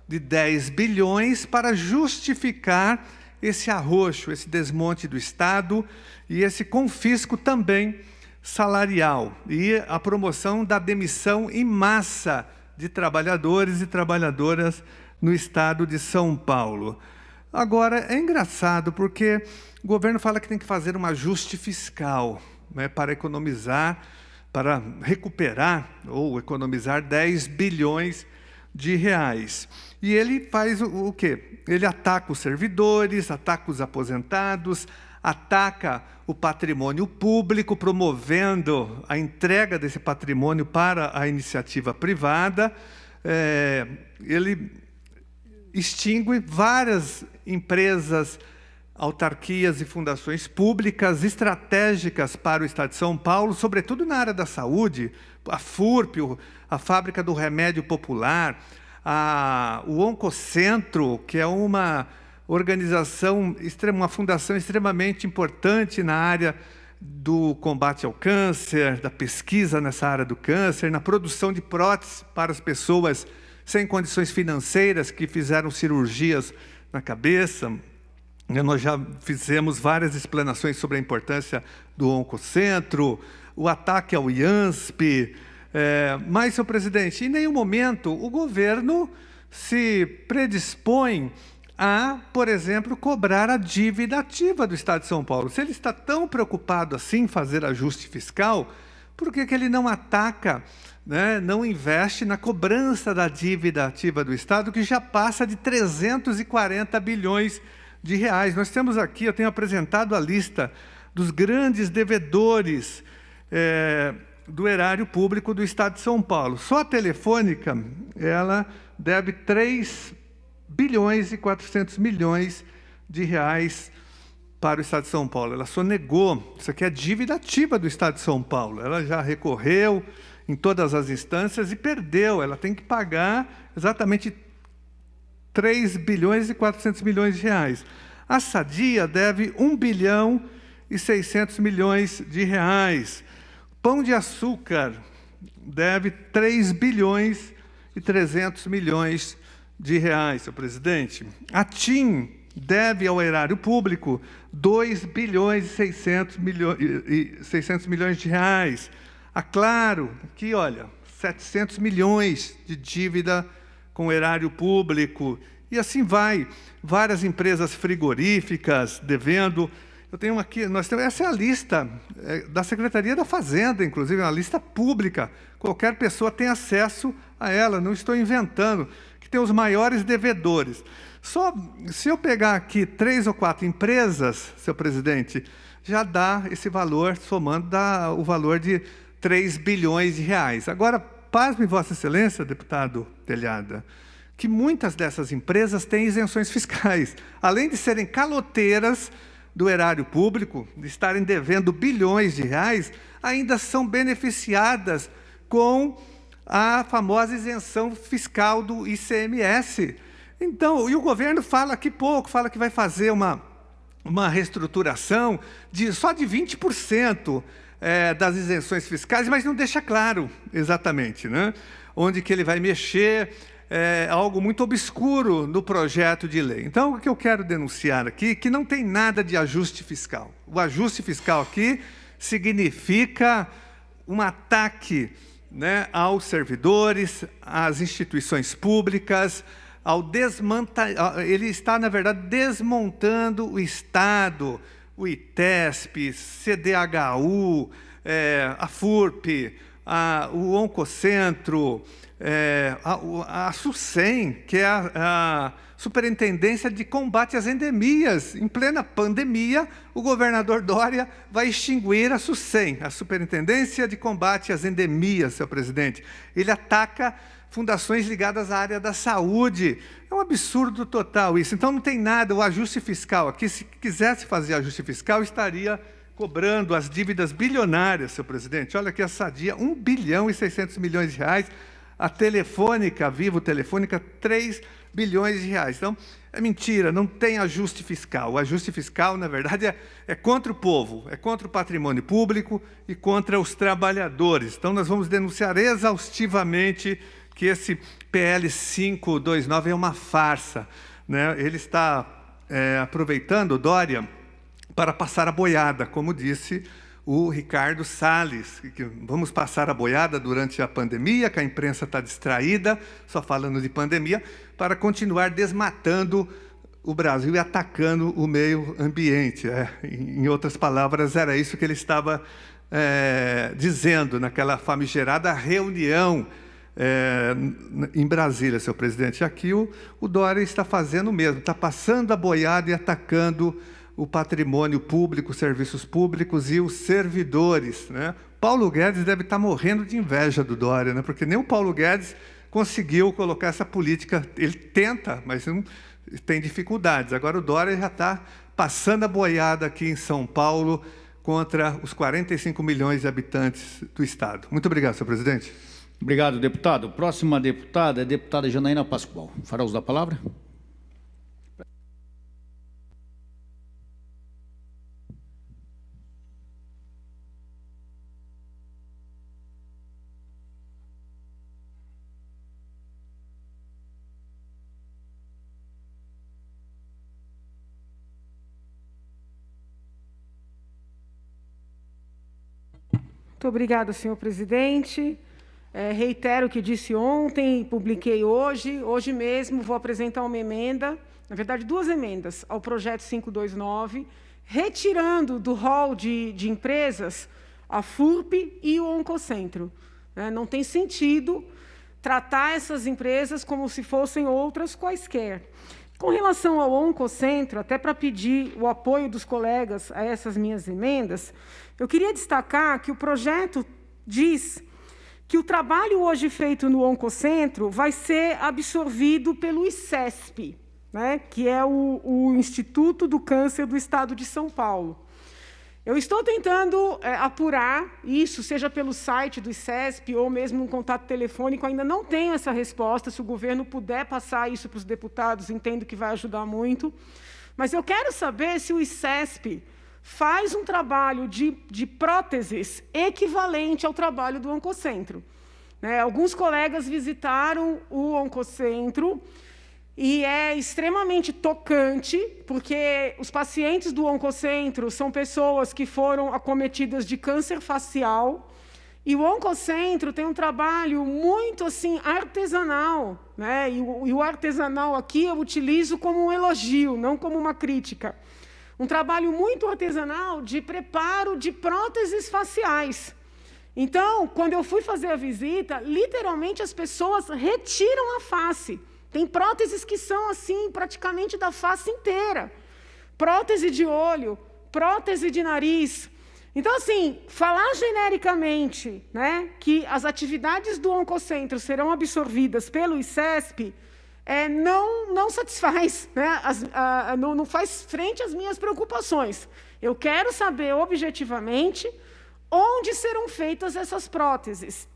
B: de 10 bilhões, para justificar esse arroxo, esse desmonte do Estado e esse confisco também salarial, e a promoção da demissão em massa de trabalhadores e trabalhadoras no estado de São Paulo. Agora, é engraçado porque o governo fala que tem que fazer um ajuste fiscal, né, para economizar, para recuperar ou economizar 10 bilhões de reais. E ele faz o quê? Ele ataca os servidores, ataca os aposentados, ataca o patrimônio público, promovendo a entrega desse patrimônio para a iniciativa privada. Ele extingue várias empresas, autarquias e fundações públicas estratégicas para o Estado de São Paulo, sobretudo na área da saúde, a FURP, a Fábrica do Remédio Popular, o Oncocentro, que é uma organização, uma fundação extremamente importante na área do combate ao câncer, da pesquisa nessa área do câncer, na produção de próteses para as pessoas sem condições financeiras que fizeram cirurgias na cabeça. Nós já fizemos várias explanações sobre a importância do Oncocentro, o ataque ao IANSP. Mas, senhor presidente, em nenhum momento o governo se predispõe a, por exemplo, cobrar a dívida ativa do Estado de São Paulo. Se ele está tão preocupado assim em fazer ajuste fiscal, por que ele não ataca, né, não investe na cobrança da dívida ativa do Estado, que já passa de 340 bilhões de reais? Nós temos aqui, eu tenho apresentado a lista dos grandes devedores do erário público do Estado de São Paulo. Só a Telefônica, ela deve 3 bilhões e 400 milhões de reais para o Estado de São Paulo. Ela sonegou, isso aqui é dívida ativa do Estado de São Paulo. Ela já recorreu em todas as instâncias e perdeu. Ela tem que pagar exatamente 3 bilhões e 400 milhões de reais. A Sadia deve 1 bilhão e 600 milhões de reais. Pão de Açúcar deve 3 bilhões e 300 milhões de reais, senhor presidente. A TIM deve ao erário público 2 bilhões e 600 milhões de reais. A Claro, aqui, olha, 700 milhões de dívida com o erário público. E assim vai, várias empresas frigoríficas devendo. Eu tenho aqui, essa é a lista da Secretaria da Fazenda, inclusive, é uma lista pública. Qualquer pessoa tem acesso a ela, não estou inventando, que tem os maiores devedores. Só se eu pegar aqui 3 ou 4 empresas, senhor presidente, já dá esse valor, somando dá o valor de 3 bilhões de reais. Agora, pasme, Vossa Excelência, deputado Telhada, que muitas dessas empresas têm isenções fiscais. Além de serem caloteiras do erário público, de estarem devendo bilhões de reais, ainda são beneficiadas com a famosa isenção fiscal do ICMS. Então, e o governo fala aqui pouco, fala que vai fazer uma reestruturação só de 20% das isenções fiscais, mas não deixa claro exatamente, né, onde que ele vai mexer. É algo muito obscuro no projeto de lei. Então, o que eu quero denunciar aqui é que não tem nada de ajuste fiscal. O ajuste fiscal aqui significa um ataque, né, aos servidores, às instituições públicas, ele está, na verdade, desmontando o Estado, o ITESP, CDHU, a FURP, o Oncocentro, a SUSEM, que é a Superintendência de Combate às Endemias. Em plena pandemia, o governador Dória vai extinguir a SUSEM, a Superintendência de Combate às Endemias, senhor presidente. Ele ataca fundações ligadas à área da saúde. É um absurdo total isso. Então, não tem nada, o ajuste fiscal aqui, se quisesse fazer ajuste fiscal, estaria cobrando as dívidas bilionárias, senhor presidente. Olha aqui a Sadia, 1 bilhão e 600 milhões de reais. A Telefônica, a Vivo Telefônica, 3 bilhões de reais. Então, é mentira, não tem ajuste fiscal. O ajuste fiscal, na verdade, é contra o povo, é contra o patrimônio público e contra os trabalhadores. Então, nós vamos denunciar exaustivamente que esse PL 529 é uma farsa, né? Ele está aproveitando, Dória, para passar a boiada, como disse o Ricardo Salles, que vamos passar a boiada durante a pandemia, que a imprensa está distraída, só falando de pandemia, para continuar desmatando o Brasil e atacando o meio ambiente. Em outras palavras, era isso que ele estava dizendo naquela famigerada reunião em Brasília, senhor presidente. Aqui o Dória está fazendo o mesmo, está passando a boiada e atacando o patrimônio público, os serviços públicos e os servidores, né? Paulo Guedes deve estar morrendo de inveja do Dória, né? Porque nem o Paulo Guedes conseguiu colocar essa política. Ele tenta, mas não, tem dificuldades. Agora o Dória já está passando a boiada aqui em São Paulo contra os 45 milhões de habitantes do Estado. Muito obrigado, senhor presidente.
A: Obrigado, deputado. Próxima deputada é a deputada Janaína Pascoal. Fará uso da palavra?
C: Muito obrigada, senhor presidente. Reitero o que disse ontem, publiquei hoje. Hoje mesmo vou apresentar uma emenda, na verdade 2 emendas, ao projeto 529, retirando do rol de empresas a FURP e o Oncocentro. Não tem sentido tratar essas empresas como se fossem outras quaisquer. Com relação ao Oncocentro, até para pedir o apoio dos colegas a essas minhas emendas, eu queria destacar que o projeto diz que o trabalho hoje feito no Oncocentro vai ser absorvido pelo ICESP, né, que é o Instituto do Câncer do Estado de São Paulo. Eu estou tentando apurar isso, seja pelo site do ICESP ou mesmo um contato telefônico, ainda não tenho essa resposta. Se o governo puder passar isso para os deputados, entendo que vai ajudar muito. Mas eu quero saber se o ICESP faz um trabalho de próteses equivalente ao trabalho do Oncocentro. Alguns colegas visitaram o Oncocentro e é extremamente tocante, porque os pacientes do Oncocentro são pessoas que foram acometidas de câncer facial E o Oncocentro tem um trabalho muito assim, artesanal, né? E o artesanal aqui eu utilizo como um elogio, não como uma crítica. Um trabalho muito artesanal de preparo de próteses faciais. Então, quando eu fui fazer a visita, literalmente as pessoas retiram a face. Tem próteses que são assim, praticamente da face inteira. Prótese de olho, prótese de nariz. Então, assim, falar genericamente, né, que as atividades do Oncocentro serão absorvidas pelo ICESP não satisfaz, né, não faz frente às minhas preocupações. Eu quero saber objetivamente onde serão feitas essas próteses.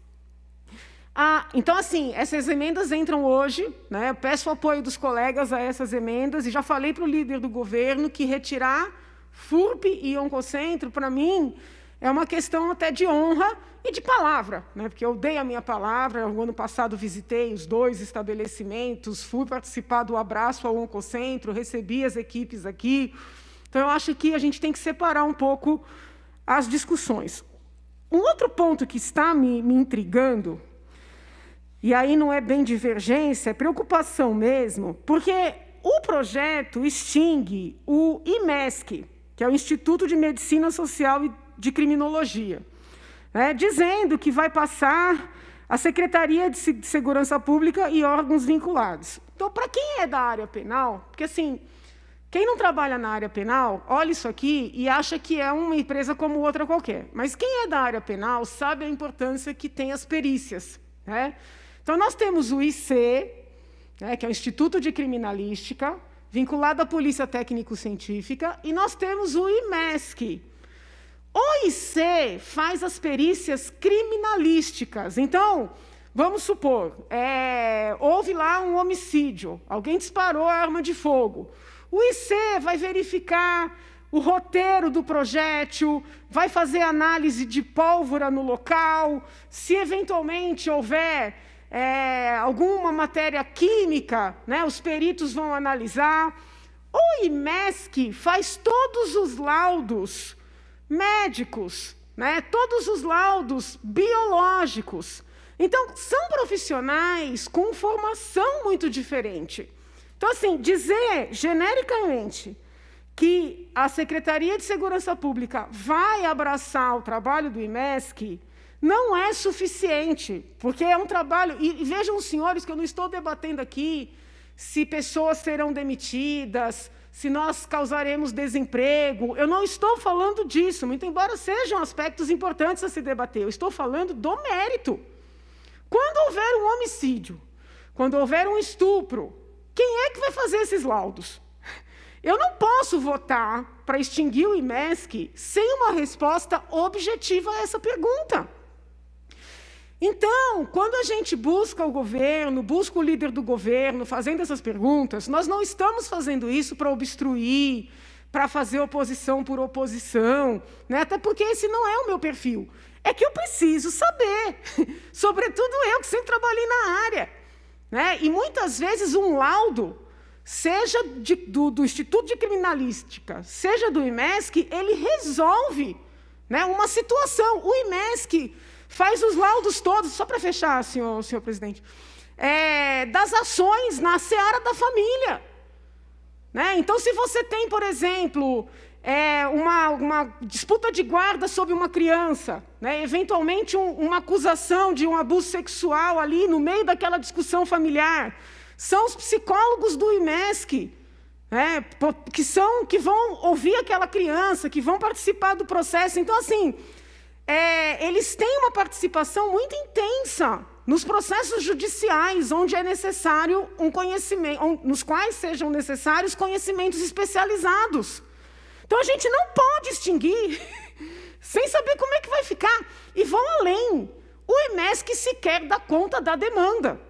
C: Então, assim, essas emendas entram hoje, né, eu peço o apoio dos colegas a essas emendas, e já falei para o líder do governo que retirar FURP e Oncocentro, para mim, é uma questão até de honra e de palavra, né? Porque eu dei a minha palavra, o ano passado visitei os 2 estabelecimentos, fui participar do abraço ao Oncocentro, recebi as equipes aqui. Então, eu acho que a gente tem que separar um pouco as discussões. Um outro ponto que está me intrigando, e aí não é bem divergência, é preocupação mesmo, porque o projeto extingue o IMESC, que é o Instituto de Medicina Social e de Criminologia, né, dizendo que vai passar a Secretaria de Segurança Pública e órgãos vinculados. Então, para quem é da área penal, porque, assim, quem não trabalha na área penal, olha isso aqui e acha que é uma empresa como outra qualquer. Mas quem é da área penal sabe a importância que tem as perícias, né? Então, nós temos o IC, né, que é o Instituto de Criminalística, vinculado à Polícia Técnico-Científica, e nós temos o IMESC. O IC faz as perícias criminalísticas. Então, vamos supor, houve lá um homicídio, alguém disparou a arma de fogo. O IC vai verificar o roteiro do projétil, vai fazer análise de pólvora no local, se eventualmente houver alguma matéria química, né, os peritos vão analisar. O IMESC faz todos os laudos médicos, né, todos os laudos biológicos. Então, são profissionais com formação muito diferente. Então, assim, dizer genericamente que a Secretaria de Segurança Pública vai abraçar o trabalho do IMESC não é suficiente, porque é um trabalho... E vejam, os senhores, que eu não estou debatendo aqui se pessoas serão demitidas, se nós causaremos desemprego. Eu não estou falando disso, muito embora sejam aspectos importantes a se debater. Eu estou falando do mérito. Quando houver um homicídio, quando houver um estupro, quem é que vai fazer esses laudos? Eu não posso votar para extinguir o IMESC sem uma resposta objetiva a essa pergunta. Então, quando a gente busca o governo, busca o líder do governo fazendo essas perguntas, nós não estamos fazendo isso para obstruir, para fazer oposição por oposição, né? Até porque esse não é o meu perfil. É que eu preciso saber, sobretudo eu que sempre trabalhei na área, né? E muitas vezes um laudo, seja do Instituto de Criminalística, seja do IMESC, ele resolve, né, uma situação. O IMESC faz os laudos todos, só para fechar, senhor presidente, das ações na seara da família, né? Então, se você tem, por exemplo, uma disputa de guarda sobre uma criança, né, eventualmente uma acusação de um abuso sexual ali no meio daquela discussão familiar, são os psicólogos do IMESC, né, que vão ouvir aquela criança, que vão participar do processo. Então, assim, eles têm uma participação muito intensa nos processos judiciais, onde é necessário um conhecimento, nos quais sejam necessários conhecimentos especializados. Então, a gente não pode extinguir sem saber como é que vai ficar. E vão além. O IMESC sequer dá conta da demanda,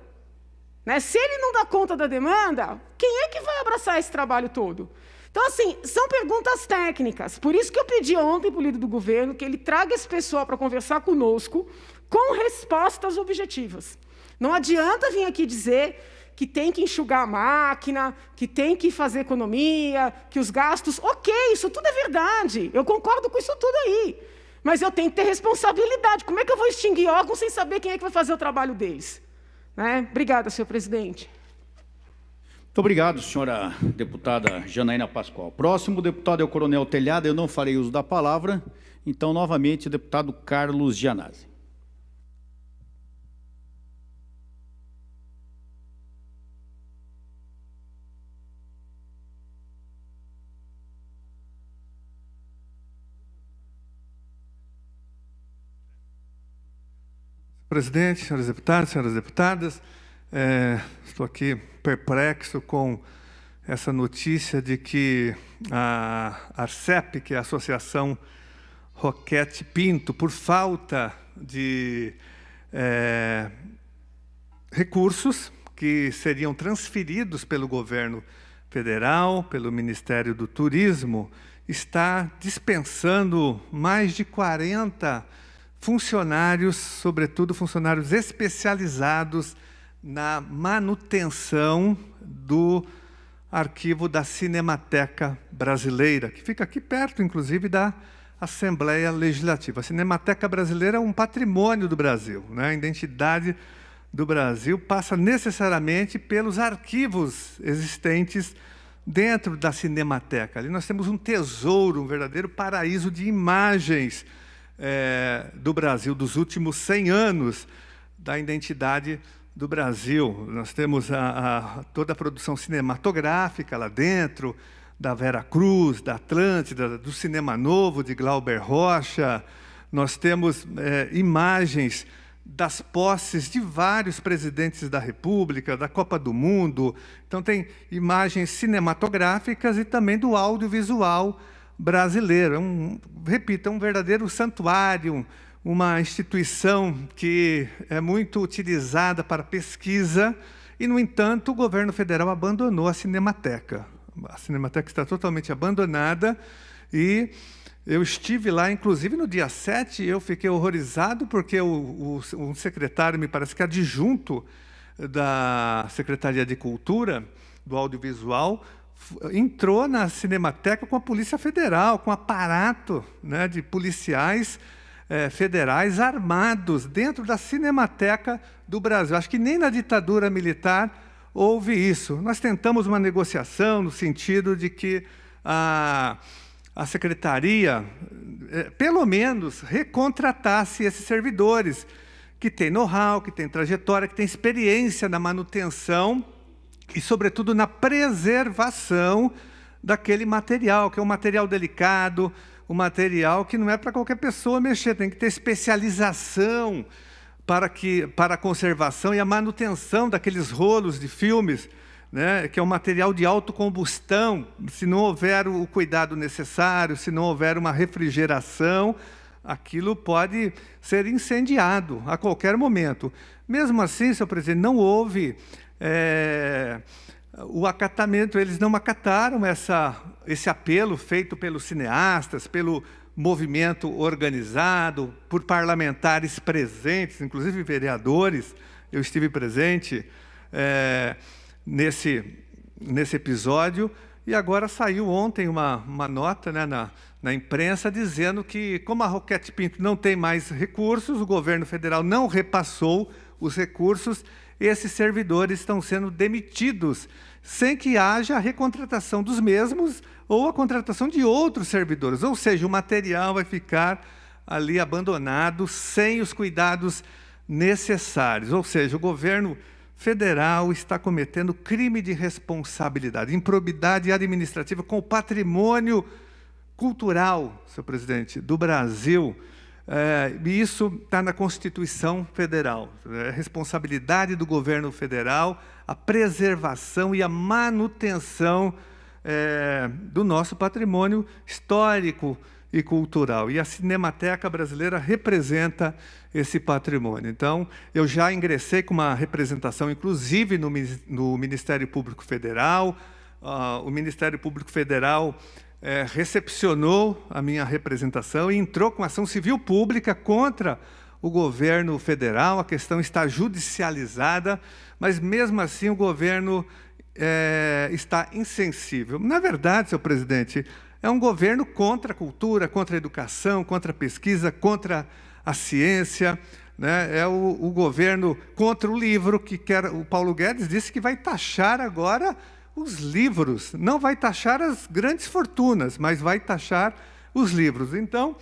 C: né? Se ele não dá conta da demanda, quem é que vai abraçar esse trabalho todo? Então, assim, são perguntas técnicas. Por isso que eu pedi ontem para o líder do governo que ele traga esse pessoal para conversar conosco com respostas objetivas. Não adianta vir aqui dizer que tem que enxugar a máquina, que tem que fazer economia, que os gastos... Ok, isso tudo é verdade. Eu concordo com isso tudo aí. Mas eu tenho que ter responsabilidade. Como é que eu vou extinguir órgãos sem saber quem é que vai fazer o trabalho deles? Né? Obrigada, senhor presidente.
A: Muito obrigado, senhora deputada Janaína Pascoal. Próximo deputado é o coronel Telhada, eu não farei uso da palavra. Então, novamente, o deputado Carlos Gianazzi.
B: Presidente, senhores deputados, senhoras deputadas, estou aqui perplexo com essa notícia de que a ARCEP, que é a Associação Roquete Pinto, por falta de recursos que seriam transferidos pelo governo federal, pelo Ministério do Turismo, está dispensando mais de 40 funcionários, sobretudo funcionários especializados na manutenção do arquivo da Cinemateca Brasileira, que fica aqui perto, inclusive, da Assembleia Legislativa. A Cinemateca Brasileira é um patrimônio do Brasil, né? A identidade do Brasil passa necessariamente pelos arquivos existentes dentro da Cinemateca. Ali nós temos um tesouro, um verdadeiro paraíso de imagens do Brasil, dos últimos 100 anos da identidade do Brasil. Nós temos toda a produção cinematográfica lá dentro, da Vera Cruz, da Atlântida, do Cinema Novo, de Glauber Rocha. Nós temos imagens das posses de vários presidentes da República, da Copa do Mundo. Então, tem imagens cinematográficas e também do audiovisual brasileiro. Repito, é um verdadeiro santuário, uma instituição que é muito utilizada para pesquisa e, no entanto, o governo federal abandonou a Cinemateca. A Cinemateca está totalmente abandonada e eu estive lá, inclusive, no dia 7, eu fiquei horrorizado porque um secretário, me parece que adjunto da Secretaria de Cultura, do Audiovisual, entrou na Cinemateca com a Polícia Federal, com um aparato, né, de policiais federais armados dentro da Cinemateca do Brasil. Acho que nem na ditadura militar houve isso. Nós tentamos uma negociação no sentido de que a Secretaria, pelo menos, recontratasse esses servidores, que têm know-how, que têm trajetória, que têm experiência na manutenção e, sobretudo, na preservação daquele material, que é um material delicado, um material que não é para qualquer pessoa mexer, tem que ter especialização para a conservação e a manutenção daqueles rolos de filmes, né, que é um material de autocombustão. Se não houver o cuidado necessário, se não houver uma refrigeração, aquilo pode ser incendiado a qualquer momento. Mesmo assim, senhor presidente, não houve o acatamento, eles não acataram esse apelo feito pelos cineastas, pelo movimento organizado, por parlamentares presentes, inclusive vereadores. Eu estive presente nesse episódio, e agora saiu ontem uma nota, né, na imprensa dizendo que, como a Roquete Pinto não tem mais recursos, o governo federal não repassou os recursos, esses servidores estão sendo demitidos, sem que haja a recontratação dos mesmos ou a contratação de outros servidores. Ou seja, o material vai ficar ali abandonado, sem os cuidados necessários. Ou seja, o governo federal está cometendo crime de responsabilidade, improbidade administrativa com o patrimônio cultural, senhor presidente, do Brasil. E isso está na Constituição Federal. É responsabilidade do governo federal a preservação e a manutenção do nosso patrimônio histórico e cultural. E a Cinemateca Brasileira representa esse patrimônio. Então, eu já ingressei com uma representação, inclusive, no Ministério Público Federal. O Ministério Público Federal recepcionou a minha representação e entrou com ação civil pública contra o governo federal. A questão está judicializada, mas, mesmo assim, o governo está insensível. Na verdade, senhor presidente, É um governo contra a cultura, contra a educação, contra a pesquisa, contra a ciência, né? É o governo contra o livro, que quer. O Paulo Guedes disse que vai taxar agora os livros, não vai taxar as grandes fortunas, mas vai taxar os livros. Então,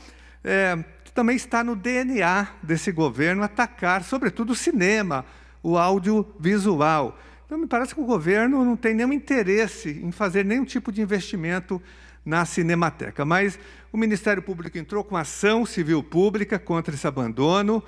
B: também está no DNA desse governo atacar, sobretudo, o cinema, o audiovisual. Então, me parece que o governo não tem nenhum interesse em fazer nenhum tipo de investimento na Cinemateca. Mas o Ministério Público entrou com ação civil pública contra esse abandono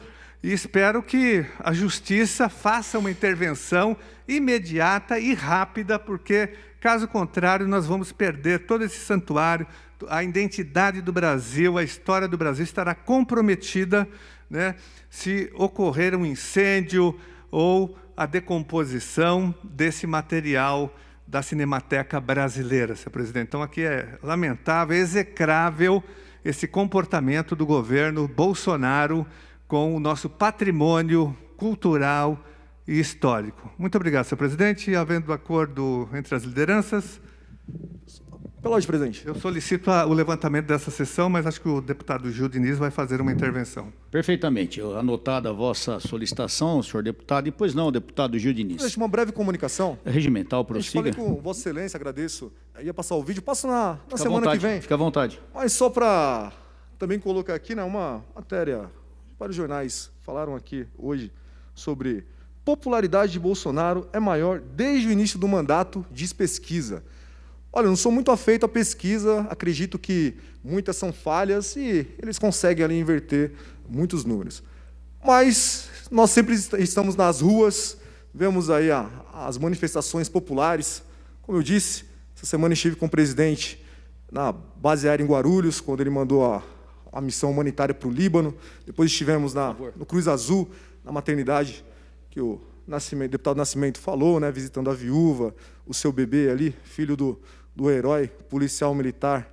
B: e espero que a Justiça faça uma intervenção imediata e rápida, porque, caso contrário, nós vamos perder todo esse santuário, a identidade do Brasil, a história do Brasil estará comprometida, né, se ocorrer um incêndio ou a decomposição desse material da Cinemateca Brasileira, senhor presidente. Então, aqui é lamentável, execrável esse comportamento do governo Bolsonaro com o nosso patrimônio cultural e histórico. Muito obrigado, senhor presidente. Havendo acordo entre as lideranças...
J: Pela ordem, presidente.
B: Eu solicito o levantamento dessa sessão, mas acho que o deputado Gil Diniz vai fazer uma intervenção.
A: Perfeitamente. Anotada a vossa solicitação, senhor deputado. Depois não, deputado Gil Diniz.
J: Presidente, uma breve comunicação.
A: Regimental, prossiga.
J: Eu falei com Vossa Excelência, agradeço. Eu ia passar o vídeo, passo na semana
A: vontade,
J: que vem.
A: Fica à vontade.
J: Mas só para também colocar aqui, né, uma matéria, vários jornais falaram aqui hoje sobre popularidade de Bolsonaro é maior desde o início do mandato, diz pesquisa. Olha, eu não sou muito afeito à pesquisa, acredito que muitas são falhas e eles conseguem ali inverter muitos números. Mas nós sempre estamos nas ruas, vemos aí as manifestações populares. Como eu disse, essa semana estive com o presidente na base aérea em Guarulhos, quando ele mandou a missão humanitária para o Líbano. Depois estivemos no Cruz Azul, na maternidade, que o deputado Nascimento falou, né, visitando a viúva, o seu bebê ali, filho do herói policial militar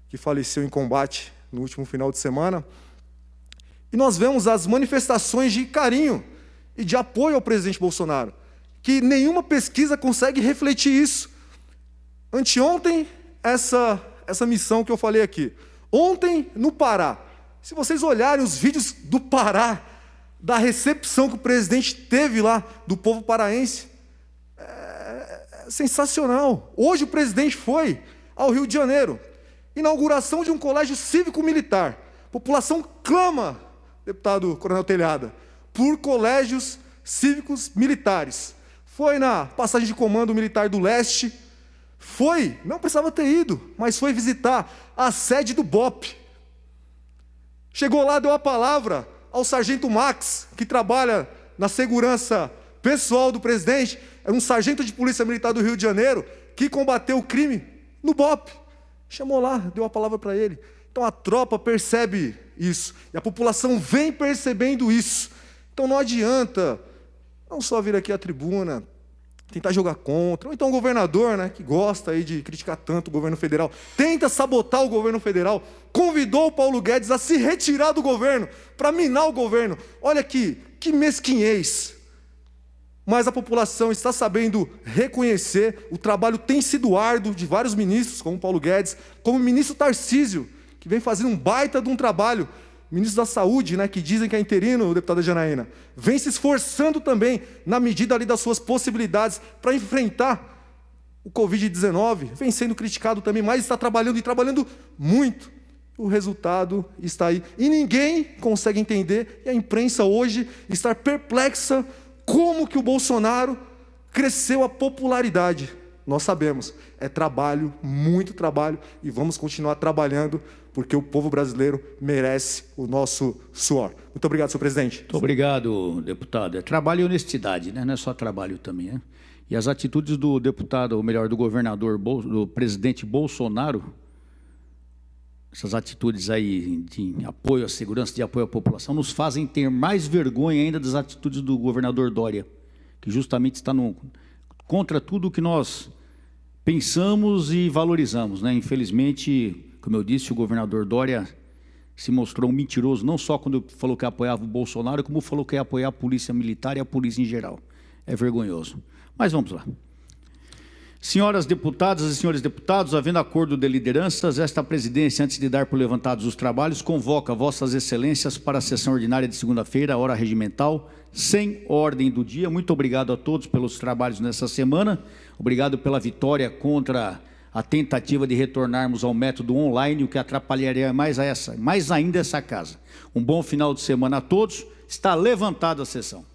J: que faleceu em combate no último final de semana. E nós vemos as manifestações de carinho e de apoio ao presidente Bolsonaro, que nenhuma pesquisa consegue refletir isso. Anteontem, essa missão que eu falei aqui. Ontem, no Pará. Se vocês olharem os vídeos do Pará, da recepção que o presidente teve lá, do povo paraense, sensacional. Hoje o presidente foi ao Rio de Janeiro, inauguração de um colégio cívico-militar. A população clama, deputado Coronel Telhada, por colégios cívicos militares. Foi na passagem de comando militar do leste, não precisava ter ido, mas foi visitar a sede do BOP. Chegou lá, deu a palavra ao sargento Max, que trabalha na segurança pessoal do presidente, era um sargento de polícia militar do Rio de Janeiro, que combateu o crime no BOP. Chamou lá, deu a palavra para ele. Então a tropa percebe isso, e a população vem percebendo isso. Então não adianta não só vir aqui à tribuna, tentar jogar contra, ou então o governador, né, que gosta aí de criticar tanto o governo federal, tenta sabotar o governo federal, convidou o Paulo Guedes a se retirar do governo, para minar o governo. Olha aqui, que mesquinhez. Mas a população está sabendo reconhecer, o trabalho tem sido árduo de vários ministros, como Paulo Guedes, como o ministro Tarcísio, que vem fazendo um baita de um trabalho, ministro da Saúde, né, que dizem que é interino, deputada Janaína, vem se esforçando também, na medida ali das suas possibilidades, para enfrentar o Covid-19, vem sendo criticado também, mas está trabalhando e trabalhando muito. O resultado está aí. E ninguém consegue entender, e a imprensa hoje está perplexa, como que o Bolsonaro cresceu a popularidade. Nós sabemos, é trabalho, muito trabalho, e vamos continuar trabalhando, porque o povo brasileiro merece o nosso suor. Muito obrigado, senhor presidente.
A: Muito obrigado, deputado. É trabalho e honestidade, né? Não é só trabalho também, né? E as atitudes do deputado, ou melhor, do governador, do presidente Bolsonaro, essas atitudes aí de apoio à segurança, de apoio à população, nos fazem ter mais vergonha ainda das atitudes do governador Dória, que justamente está contra tudo o que nós pensamos e valorizamos, né? Infelizmente, como eu disse, o governador Dória se mostrou um mentiroso, não só quando falou que apoiava o Bolsonaro, como falou que ia apoiar a polícia militar e a polícia em geral. É vergonhoso. Mas vamos lá. Senhoras deputadas e senhores deputados, havendo acordo de lideranças, esta presidência, antes de dar por levantados os trabalhos, convoca vossas excelências para a sessão ordinária de segunda-feira, hora regimental, sem ordem do dia. Muito obrigado a todos pelos trabalhos nessa semana. Obrigado pela vitória contra a tentativa de retornarmos ao método online, o que atrapalharia mais ainda essa casa. Um bom final de semana a todos. Está levantada a sessão.